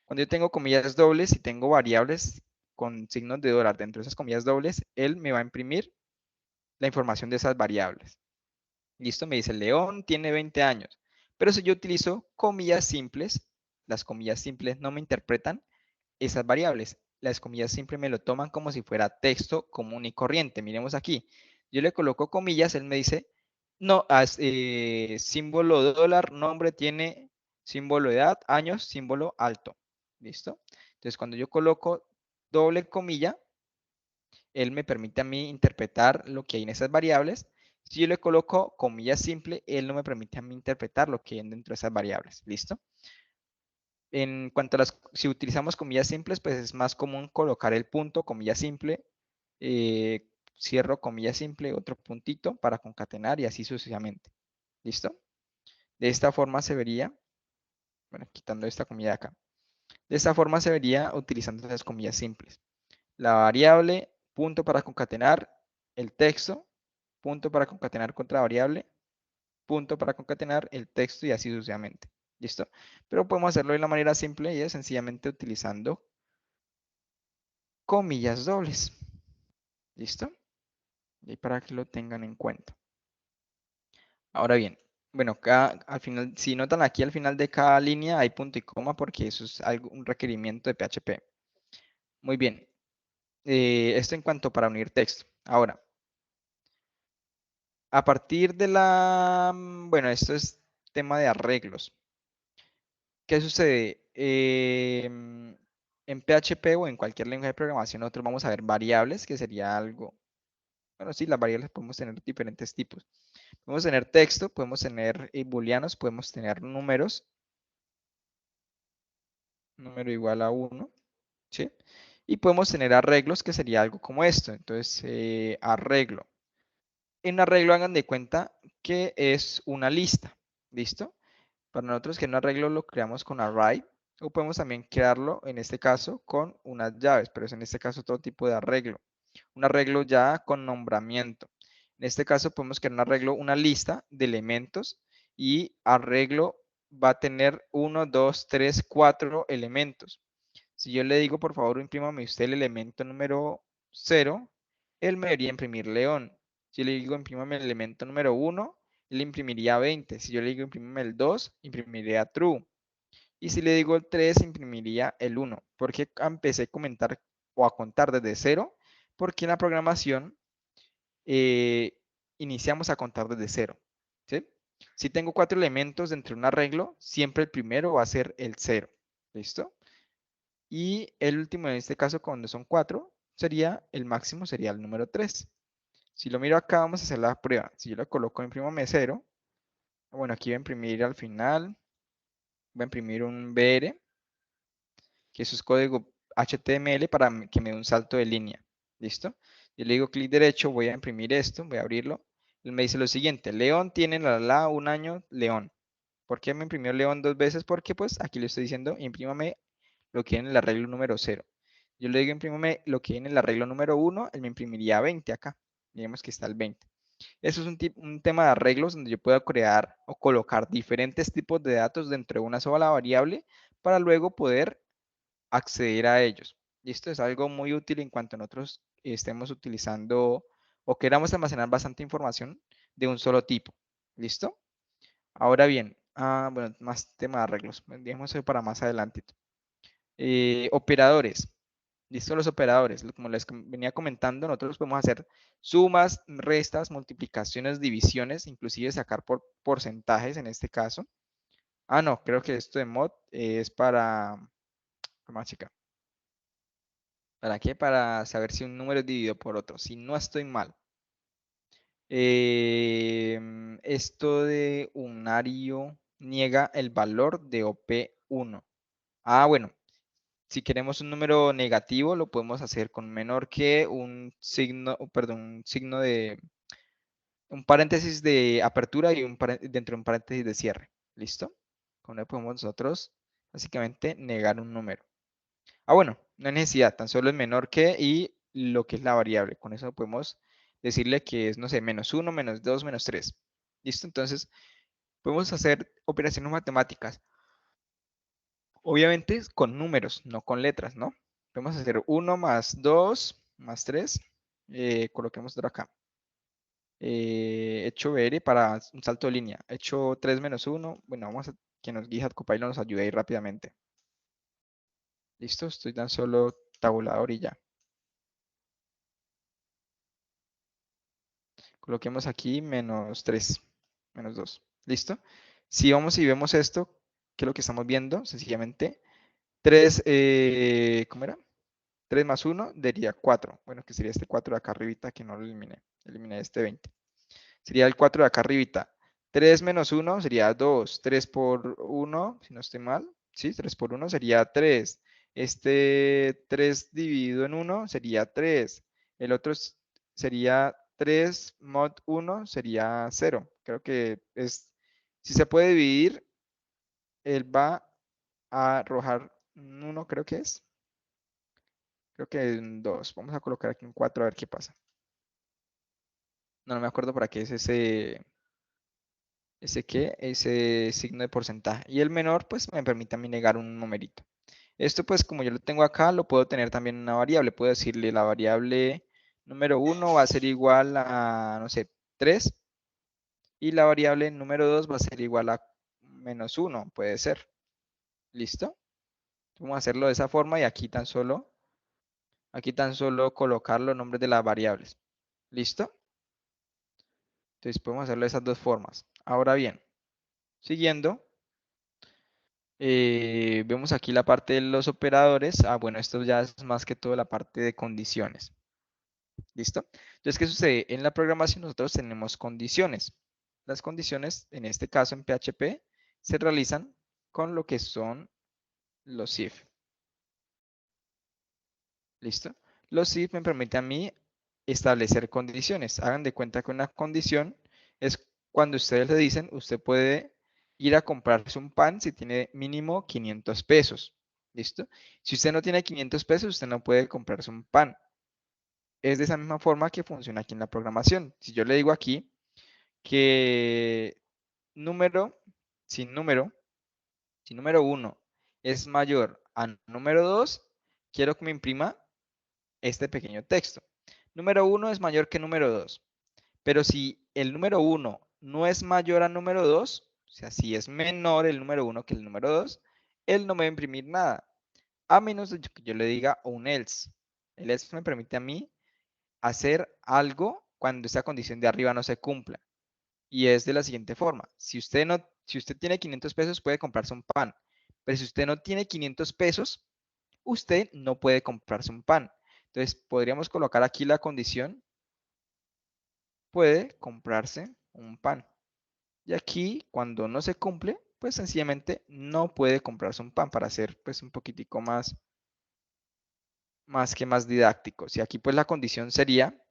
Cuando yo tengo comillas dobles y tengo variables con signos de dólar dentro de esas comillas dobles, él me va a imprimir la información de esas variables. Listo, me dice, León tiene 20 años. Pero si yo utilizo comillas simples, las comillas simples no me interpretan esas variables. Las comillas simples me lo toman como si fuera texto común y corriente. Miremos aquí. Yo le coloco comillas, él me dice, no, símbolo de dólar, nombre tiene símbolo de edad, años, símbolo alto. ¿Listo? Entonces, cuando yo coloco doble comilla, él me permite a mí interpretar lo que hay en esas variables. Si yo le coloco comilla simple, él no me permite a mí interpretar lo que hay dentro de esas variables. ¿Listo? En cuanto a si utilizamos comillas simples, pues es más común colocar el punto, comilla simple, cierro comilla simple, otro puntito para concatenar y así sucesivamente. ¿Listo? De esta forma se vería, bueno, quitando esta comilla de acá. De esta forma se vería utilizando las comillas simples. La variable, punto para concatenar el texto, punto para concatenar contra variable, punto para concatenar el texto y así sucesivamente. ¿Listo? Pero podemos hacerlo de la manera simple y es sencillamente utilizando comillas dobles. ¿Listo? Y para que lo tengan en cuenta. Ahora bien, bueno, al final, si notan aquí al final de cada línea hay punto y coma porque eso es un requerimiento de PHP. Muy bien. Esto en cuanto para unir texto. Ahora, a partir de bueno, esto es tema de arreglos. ¿Qué sucede? En PHP o en cualquier lenguaje de programación nosotros vamos a ver variables, que sería algo. Bueno, sí, las variables podemos tener diferentes tipos. Podemos tener texto, podemos tener booleanos, podemos tener números. Número igual a 1, ¿sí? Y podemos tener arreglos, que sería algo como esto. Entonces, arreglo. En arreglo hagan de cuenta que es una lista, ¿listo? Para nosotros que un arreglo lo creamos con array, o podemos también crearlo, en este caso, con unas llaves, pero es en este caso todo tipo de arreglo. Un arreglo ya con nombramiento. En este caso podemos crear un arreglo, una lista de elementos y arreglo va a tener 1, 2, 3, 4 elementos. Si yo le digo, por favor, imprímame usted el elemento número 0, él me debería imprimir león. Si yo le digo, imprímame el elemento número 1, él imprimiría 20. Si yo le digo, imprímame el 2, imprimiría true. Y si le digo el 3, imprimiría el 1. ¿Por qué empecé a comentar o a contar desde 0? Porque en la programación iniciamos a contar desde 0. ¿Sí? Si tengo 4 elementos dentro de un arreglo, siempre el primero va a ser el 0. ¿Listo? Y el último, en este caso, cuando son 4, sería el máximo, sería el número 3. Si lo miro acá, vamos a hacer la prueba. Si yo lo coloco en imprímame 0, bueno, aquí voy a imprimir al final, voy a imprimir un BR, que eso es código HTML para que me dé un salto de línea. ¿Listo? Yo le digo clic derecho, voy a imprimir esto, voy a abrirlo. Él me dice lo siguiente, León tiene un año, León. ¿Por qué me imprimió León 2 veces? Porque pues aquí le estoy diciendo, imprímame lo que hay en el arreglo número 0. Yo le digo, imprímame lo que hay en el arreglo número 1, él me imprimiría 20 acá. Digamos que está el 20. Eso es un tema de arreglos donde yo puedo crear o colocar diferentes tipos de datos dentro de una sola variable para luego poder acceder a ellos. Y esto es algo muy útil en cuanto nosotros estemos utilizando o queramos almacenar bastante información de un solo tipo. ¿Listo? Ahora bien, bueno, más tema de arreglos. Dejemos eso para más adelante. Operadores. ¿Listo? Los operadores. Como les venía comentando, nosotros podemos hacer sumas, restas, multiplicaciones, divisiones, inclusive sacar por porcentajes en este caso. No, creo que esto de mod es para... Más chica. ¿Para qué? Para saber si un número es dividido por otro. Si no estoy mal. Esto de unario niega el valor de OP1. Bueno. Si queremos un número negativo, lo podemos hacer con menor que un signo, perdón, un paréntesis de apertura y dentro de un paréntesis de cierre. ¿Listo? Con eso podemos nosotros básicamente negar un número. Bueno, no hay necesidad, tan solo es menor que y lo que es la variable. Con eso podemos decirle que es, no sé, -1, -2, -3. ¿Listo? Entonces, podemos hacer operaciones matemáticas. Obviamente con números, no con letras, ¿no? Podemos hacer 1 más 2 más 3. Coloquemos otro acá. Hecho BR para un salto de línea. Hecho 3 menos 1. Bueno, vamos a que nos GitHub Copilot nos ayude ahí rápidamente. Listo, estoy tan solo tabulador y ya. Coloquemos aquí -3, -2. ¿Listo? Si vamos y vemos esto, ¿qué es lo que estamos viendo? Sencillamente 3, ¿cómo era? 3 más 1 daría 4. Bueno, que sería este 4 de acá arribita que no lo eliminé. Eliminé este 20. Sería el 4 de acá arribita. 3 menos 1 sería 2. 3 por 1, si no estoy mal. Sí, 3 por 1 sería 3. Este 3 dividido en 1 sería 3. El otro sería 3 mod 1 sería 0. Creo que es, si se puede dividir, él va a arrojar un 1, creo que es. Creo que en 2. Vamos a colocar aquí un 4 a ver qué pasa. No me acuerdo para qué es ese signo de porcentaje. Y el menor, pues me permite a mí negar un numerito. Esto, pues como yo lo tengo acá, lo puedo tener también en una variable. Puedo decirle la variable número 1 va a ser igual a, no sé, 3. Y la variable número 2 va a ser igual a menos 1, puede ser. ¿Listo? Vamos a hacerlo de esa forma y aquí tan solo colocar los nombres de las variables. ¿Listo? Entonces podemos hacerlo de esas dos formas. Ahora bien, siguiendo, vemos aquí la parte de los operadores. Ah, bueno, esto ya es más que todo la parte de condiciones. ¿Listo? Entonces, ¿qué sucede? En la programación nosotros tenemos condiciones. Las condiciones, en este caso en PHP, se realizan con lo que son los if. ¿Listo? Los if me permiten a mí establecer condiciones. Hagan de cuenta que una condición es cuando ustedes le dicen, usted puede ir a comprarse un pan si tiene mínimo 500 pesos. ¿Listo? Si usted no tiene 500 pesos, usted no puede comprarse un pan. Es de esa misma forma que funciona aquí en la programación. Si yo le digo aquí que número, si número 1 es mayor a número 2, quiero que me imprima este pequeño texto. Número 1 es mayor que número 2. Pero si el número 1 no es mayor al número 2, o sea, si es menor el número 1 que el número 2, él no me va a imprimir nada. A menos de que yo le diga un else. El else me permite a mí hacer algo cuando esa condición de arriba no se cumpla. Y es de la siguiente forma. Si usted tiene 500 pesos, puede comprarse un pan. Pero si usted no tiene 500 pesos, usted no puede comprarse un pan. Entonces, podríamos colocar aquí la condición, puede comprarse un pan. Y aquí, cuando no se cumple, pues sencillamente no puede comprarse un pan para hacer pues un poquitico más didáctico. Si aquí pues la condición sería,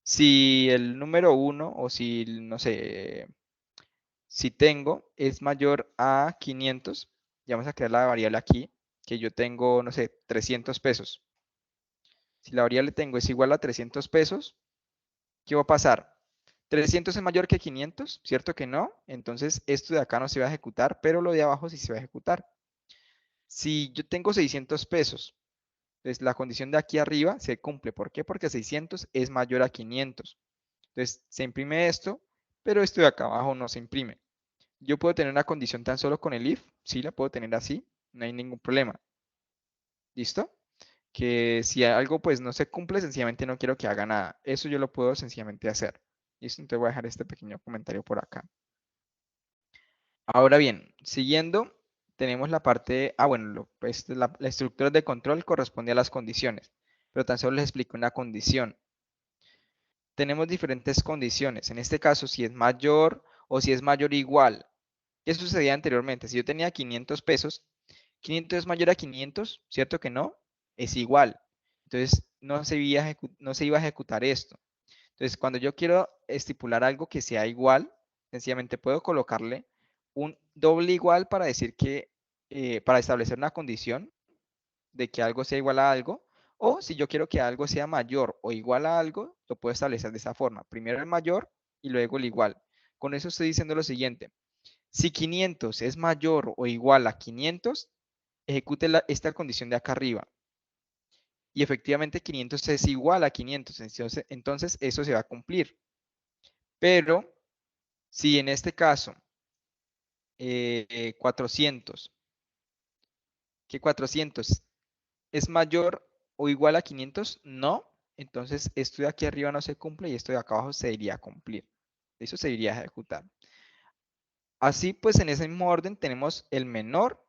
si el número 1 o si, no sé, si tengo es mayor a 500, ya vamos a crear la variable aquí, que yo tengo, no sé, 300 pesos. Si la variable tengo es igual a 300 pesos, ¿qué va a pasar? 300 es mayor que 500, ¿cierto que no? Entonces esto de acá no se va a ejecutar, pero lo de abajo sí se va a ejecutar. Si yo tengo 600 pesos, entonces la condición de aquí arriba se cumple. ¿Por qué? Porque 600 es mayor a 500. Entonces se imprime esto, pero esto de acá abajo no se imprime. Yo puedo tener una condición tan solo con el if, sí la puedo tener así, no hay ningún problema. ¿Listo? Que si algo pues no se cumple, sencillamente no quiero que haga nada. Eso yo lo puedo sencillamente hacer. ¿Listo? Entonces voy a dejar este pequeño comentario por acá. Ahora bien, siguiendo, tenemos la parte, bueno, pues la estructura de control corresponde a las condiciones, pero tan solo les explico una condición. Tenemos diferentes condiciones. En este caso, si es mayor o si es mayor o igual. ¿Qué sucedía anteriormente? Si yo tenía 500 pesos, 500 es mayor a 500, ¿cierto que no? Es igual. Entonces, no se iba a ejecutar esto. Entonces, cuando yo quiero estipular algo que sea igual, sencillamente puedo colocarle un doble igual para decir que, para establecer una condición de que algo sea igual a algo, o si yo quiero que algo sea mayor o igual a algo, lo puedo establecer de esa forma. Primero el mayor y luego el igual. Con eso estoy diciendo lo siguiente. Si 500 es mayor o igual a 500, ejecute esta condición de acá arriba. Y efectivamente 500 es igual a 500, entonces eso se va a cumplir. Pero si en este caso 400, que 400 es mayor o igual a 500, no, entonces esto de aquí arriba no se cumple y esto de acá abajo se iría a cumplir. Eso se iría a ejecutar. Así pues en ese mismo orden tenemos el menor.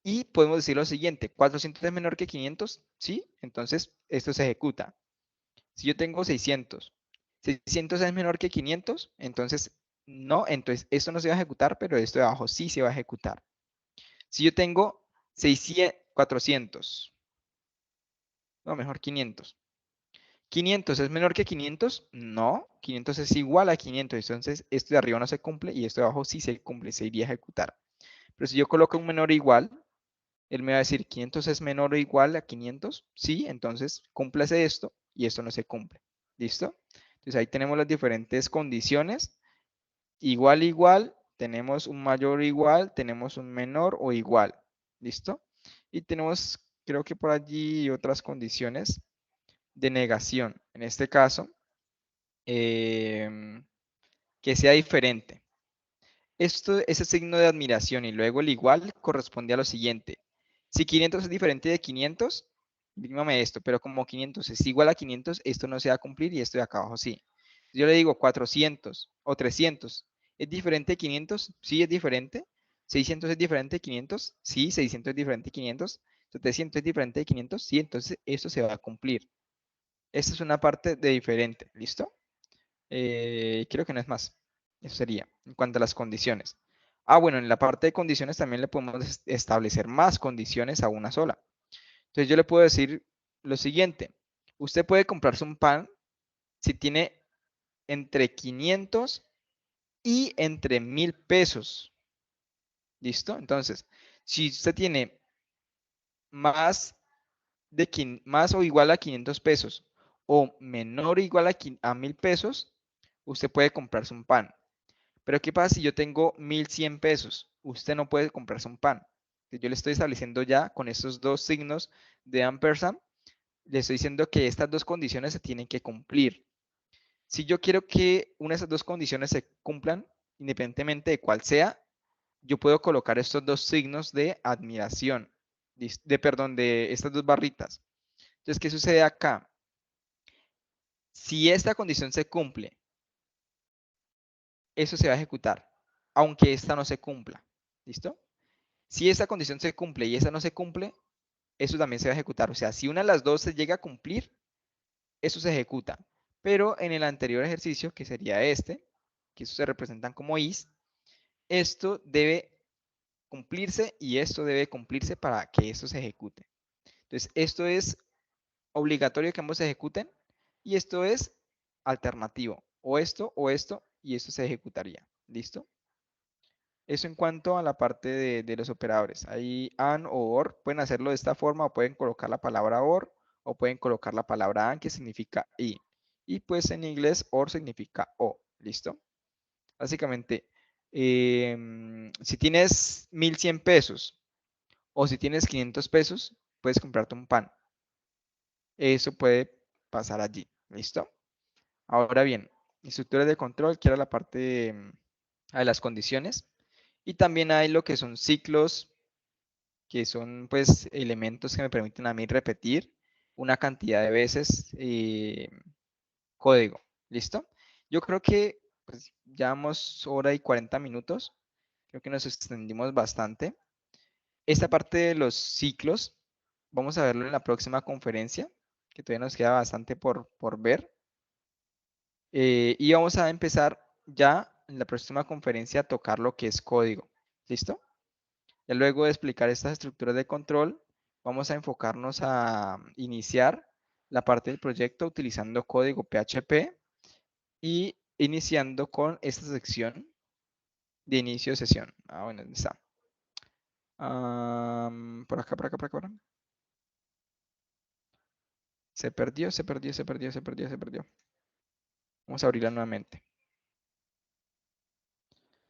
Y podemos decir lo siguiente, 400 es menor que 500, ¿sí? Entonces, esto se ejecuta. Si yo tengo 600, 600 es menor que 500, entonces no, entonces esto no se va a ejecutar, pero esto de abajo sí se va a ejecutar. Si yo tengo 600, 400, no, mejor 500. 500 es menor que 500, no, 500 es igual a 500, entonces esto de arriba no se cumple y esto de abajo sí se cumple, se iría a ejecutar. Pero si yo coloco un menor o igual, él me va a decir 500 es menor o igual a 500, sí, entonces cúmplase esto y esto no se cumple. ¿Listo? Entonces ahí tenemos las diferentes condiciones. Igual, igual, tenemos un mayor o igual, tenemos un menor o igual. ¿Listo? Y tenemos, creo que por allí otras condiciones de negación. En este caso, que sea diferente. Esto, ese signo de admiración y luego el igual corresponde a lo siguiente. Si 500 es diferente de 500, dígame esto, pero como 500 es igual a 500, esto no se va a cumplir y esto de acá abajo sí. Yo le digo 400 o 300. ¿Es diferente de 500? Sí, es diferente. 600 es diferente de 500? Sí, 600 es diferente de 500. 700 es diferente de 500? Sí, entonces esto se va a cumplir. Esta es una parte de diferente, ¿listo? Creo que no es más. Eso sería en cuanto a las condiciones. Ah, bueno, en la parte de condiciones también le podemos establecer más condiciones a una sola. Entonces yo le puedo decir lo siguiente. Usted puede comprarse un pan si tiene entre 500 y entre 1000 pesos. ¿Listo? Entonces, si usted tiene más, más o igual a 500 pesos o menor o igual a 1000 pesos, usted puede comprarse un pan. Pero ¿qué pasa si yo tengo 1100 pesos? Usted no puede comprarse un pan. Yo le estoy estableciendo ya con estos dos signos de ampersand, le estoy diciendo que estas dos condiciones se tienen que cumplir. Si yo quiero que una de esas dos condiciones se cumplan, independientemente de cuál sea, yo puedo colocar estos dos signos de admiración, perdón, de estas dos barritas. Entonces, ¿qué sucede acá? Si esta condición se cumple, eso se va a ejecutar, aunque esta no se cumpla. ¿Listo? Si esta condición se cumple y esa no se cumple, eso también se va a ejecutar. O sea, si una de las dos se llega a cumplir, eso se ejecuta. Pero en el anterior ejercicio, que sería este, que eso se representan como is, esto debe cumplirse y esto debe cumplirse para que esto se ejecute. Entonces, esto es obligatorio que ambos se ejecuten y esto es alternativo. O esto, y esto se ejecutaría. ¿Listo? Eso en cuanto a la parte de los operadores. Ahí AND o OR pueden hacerlo de esta forma o pueden colocar la palabra OR o pueden colocar la palabra AND que significa y. Y pues en inglés OR significa O. ¿Listo? Básicamente, si tienes 1100 pesos o si tienes 500 pesos, puedes comprarte un pan. Eso puede pasar allí. ¿Listo? Ahora bien, estructuras de control, que era la parte de las condiciones. Y también hay lo que son ciclos, que son pues elementos que me permiten a mí repetir una cantidad de veces código. ¿Listo? Yo creo que pues, llevamos hora y 40 minutos. Creo que nos extendimos bastante. Esta parte de los ciclos, vamos a verlo en la próxima conferencia, que todavía nos queda bastante por ver. Y vamos a empezar ya en la próxima conferencia a tocar lo que es código. ¿Listo? Ya luego de explicar estas estructuras de control, vamos a enfocarnos a iniciar la parte del proyecto utilizando código PHP y iniciando con esta sección de inicio de sesión. Ah, bueno, ¿dónde está? Por acá, por acá, por acá, por acá. Se perdió, se perdió, se perdió, se perdió, se perdió. Vamos a abrirla nuevamente.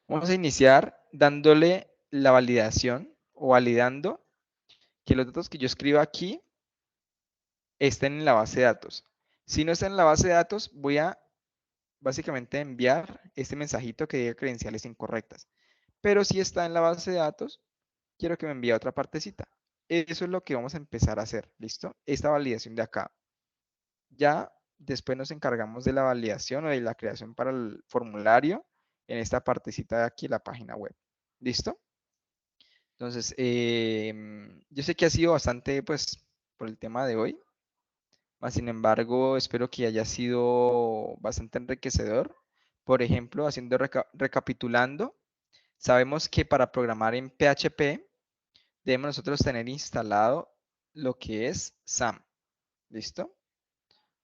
Vamos a iniciar dándole la validación o validando que los datos que yo escriba aquí estén en la base de datos. Si no está en la base de datos, voy a básicamente enviar este mensajito que diga credenciales incorrectas. Pero si está en la base de datos, quiero que me envíe otra partecita. Eso es lo que vamos a empezar a hacer, ¿listo? Esta validación de acá. Ya después nos encargamos de la validación o de la creación para el formulario en esta partecita de aquí, la página web. ¿Listo? Entonces, yo sé que ha sido bastante, pues, por el tema de hoy. Mas, sin embargo, espero que haya sido bastante enriquecedor. Por ejemplo, recapitulando, sabemos que para programar en PHP debemos nosotros tener instalado lo que es SAM. ¿Listo?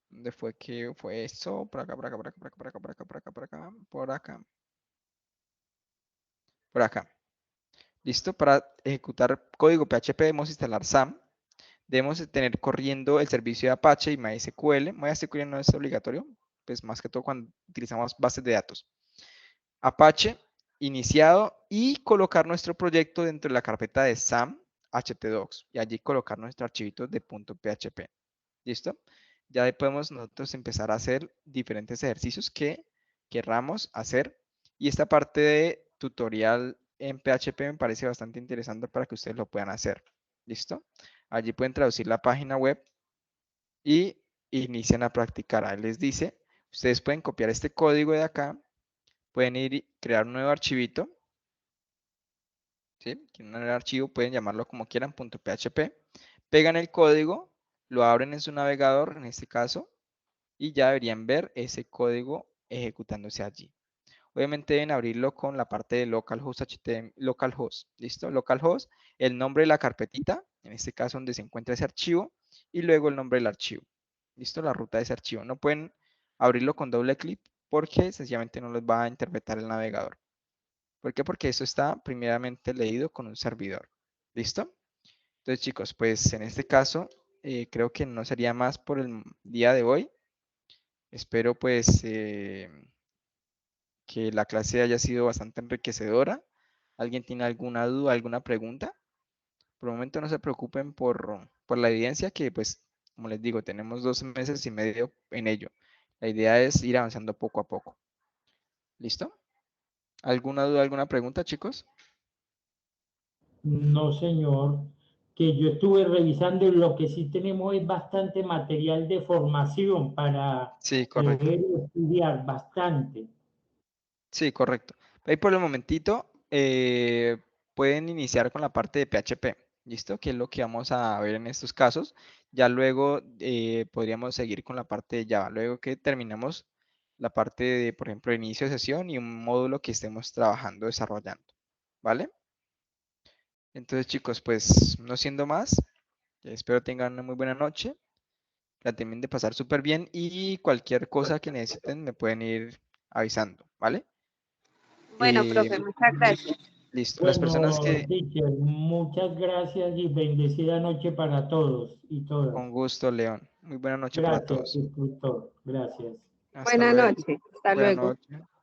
¿Dónde fue que fue eso? Por acá, por acá, por acá, por acá, por acá, por acá, por acá, por acá, por acá. Por acá. ¿Listo? Para ejecutar código PHP debemos instalar SAM. Debemos tener corriendo el servicio de Apache y MySQL. MySQL no es obligatorio, pues más que todo cuando utilizamos bases de datos. Apache iniciado y colocar nuestro proyecto dentro de la carpeta de SAM htdocs y allí colocar nuestro archivito de .php. ¿Listo? Ya ahí podemos nosotros empezar a hacer diferentes ejercicios que querramos hacer. Y esta parte de tutorial en PHP me parece bastante interesante para que ustedes lo puedan hacer. ¿Listo? Allí pueden traducir la página web y inician a practicar. Ahí les dice, ustedes pueden copiar este código de acá, pueden ir y crear un nuevo archivito. ¿Sí? Un nuevo archivo, pueden llamarlo como quieran, .php. Pegan el código, lo abren en su navegador, en este caso, y ya deberían ver ese código ejecutándose allí. Obviamente deben abrirlo con la parte de localhost, localhost, ¿listo? Localhost, el nombre de la carpetita, en este caso donde se encuentra ese archivo, y luego el nombre del archivo, ¿listo? La ruta de ese archivo. No pueden abrirlo con doble clic porque sencillamente no les va a interpretar el navegador. ¿Por qué? Porque eso está primeramente leído con un servidor, ¿listo? Entonces, chicos, pues en este caso, creo que no sería más por el día de hoy. Espero pues que la clase haya sido bastante enriquecedora. ¿Alguien tiene alguna duda, alguna pregunta? Por el momento no se preocupen por la evidencia que pues, como les digo, tenemos 2 meses y medio en ello. La idea es ir avanzando poco a poco. ¿Listo? ¿Alguna duda, alguna pregunta, chicos? No, señor, que yo estuve revisando y lo que sí tenemos es bastante material de formación para Sí, correcto. leer y estudiar, bastante. Sí, correcto. Ahí por el momentito pueden iniciar con la parte de PHP, ¿listo? Que es lo que vamos a ver en estos casos. Ya luego podríamos seguir con la parte de Java, luego que terminemos la parte de, por ejemplo, inicio de sesión y un módulo que estemos trabajando, desarrollando, ¿vale? Entonces, chicos, pues no siendo más, espero tengan una muy buena noche, la terminen de pasar súper bien y cualquier cosa que necesiten me pueden ir avisando, ¿vale? Bueno, Eh, profe, muchas gracias. Listo. Las personas Bueno, que, teacher, muchas gracias y bendecida noche para todos y todas. con gusto, León. Muy buena noche para Gracias, todos. instructor. Gracias. Hasta Buenas luego. noches. Hasta Buenas luego. noches.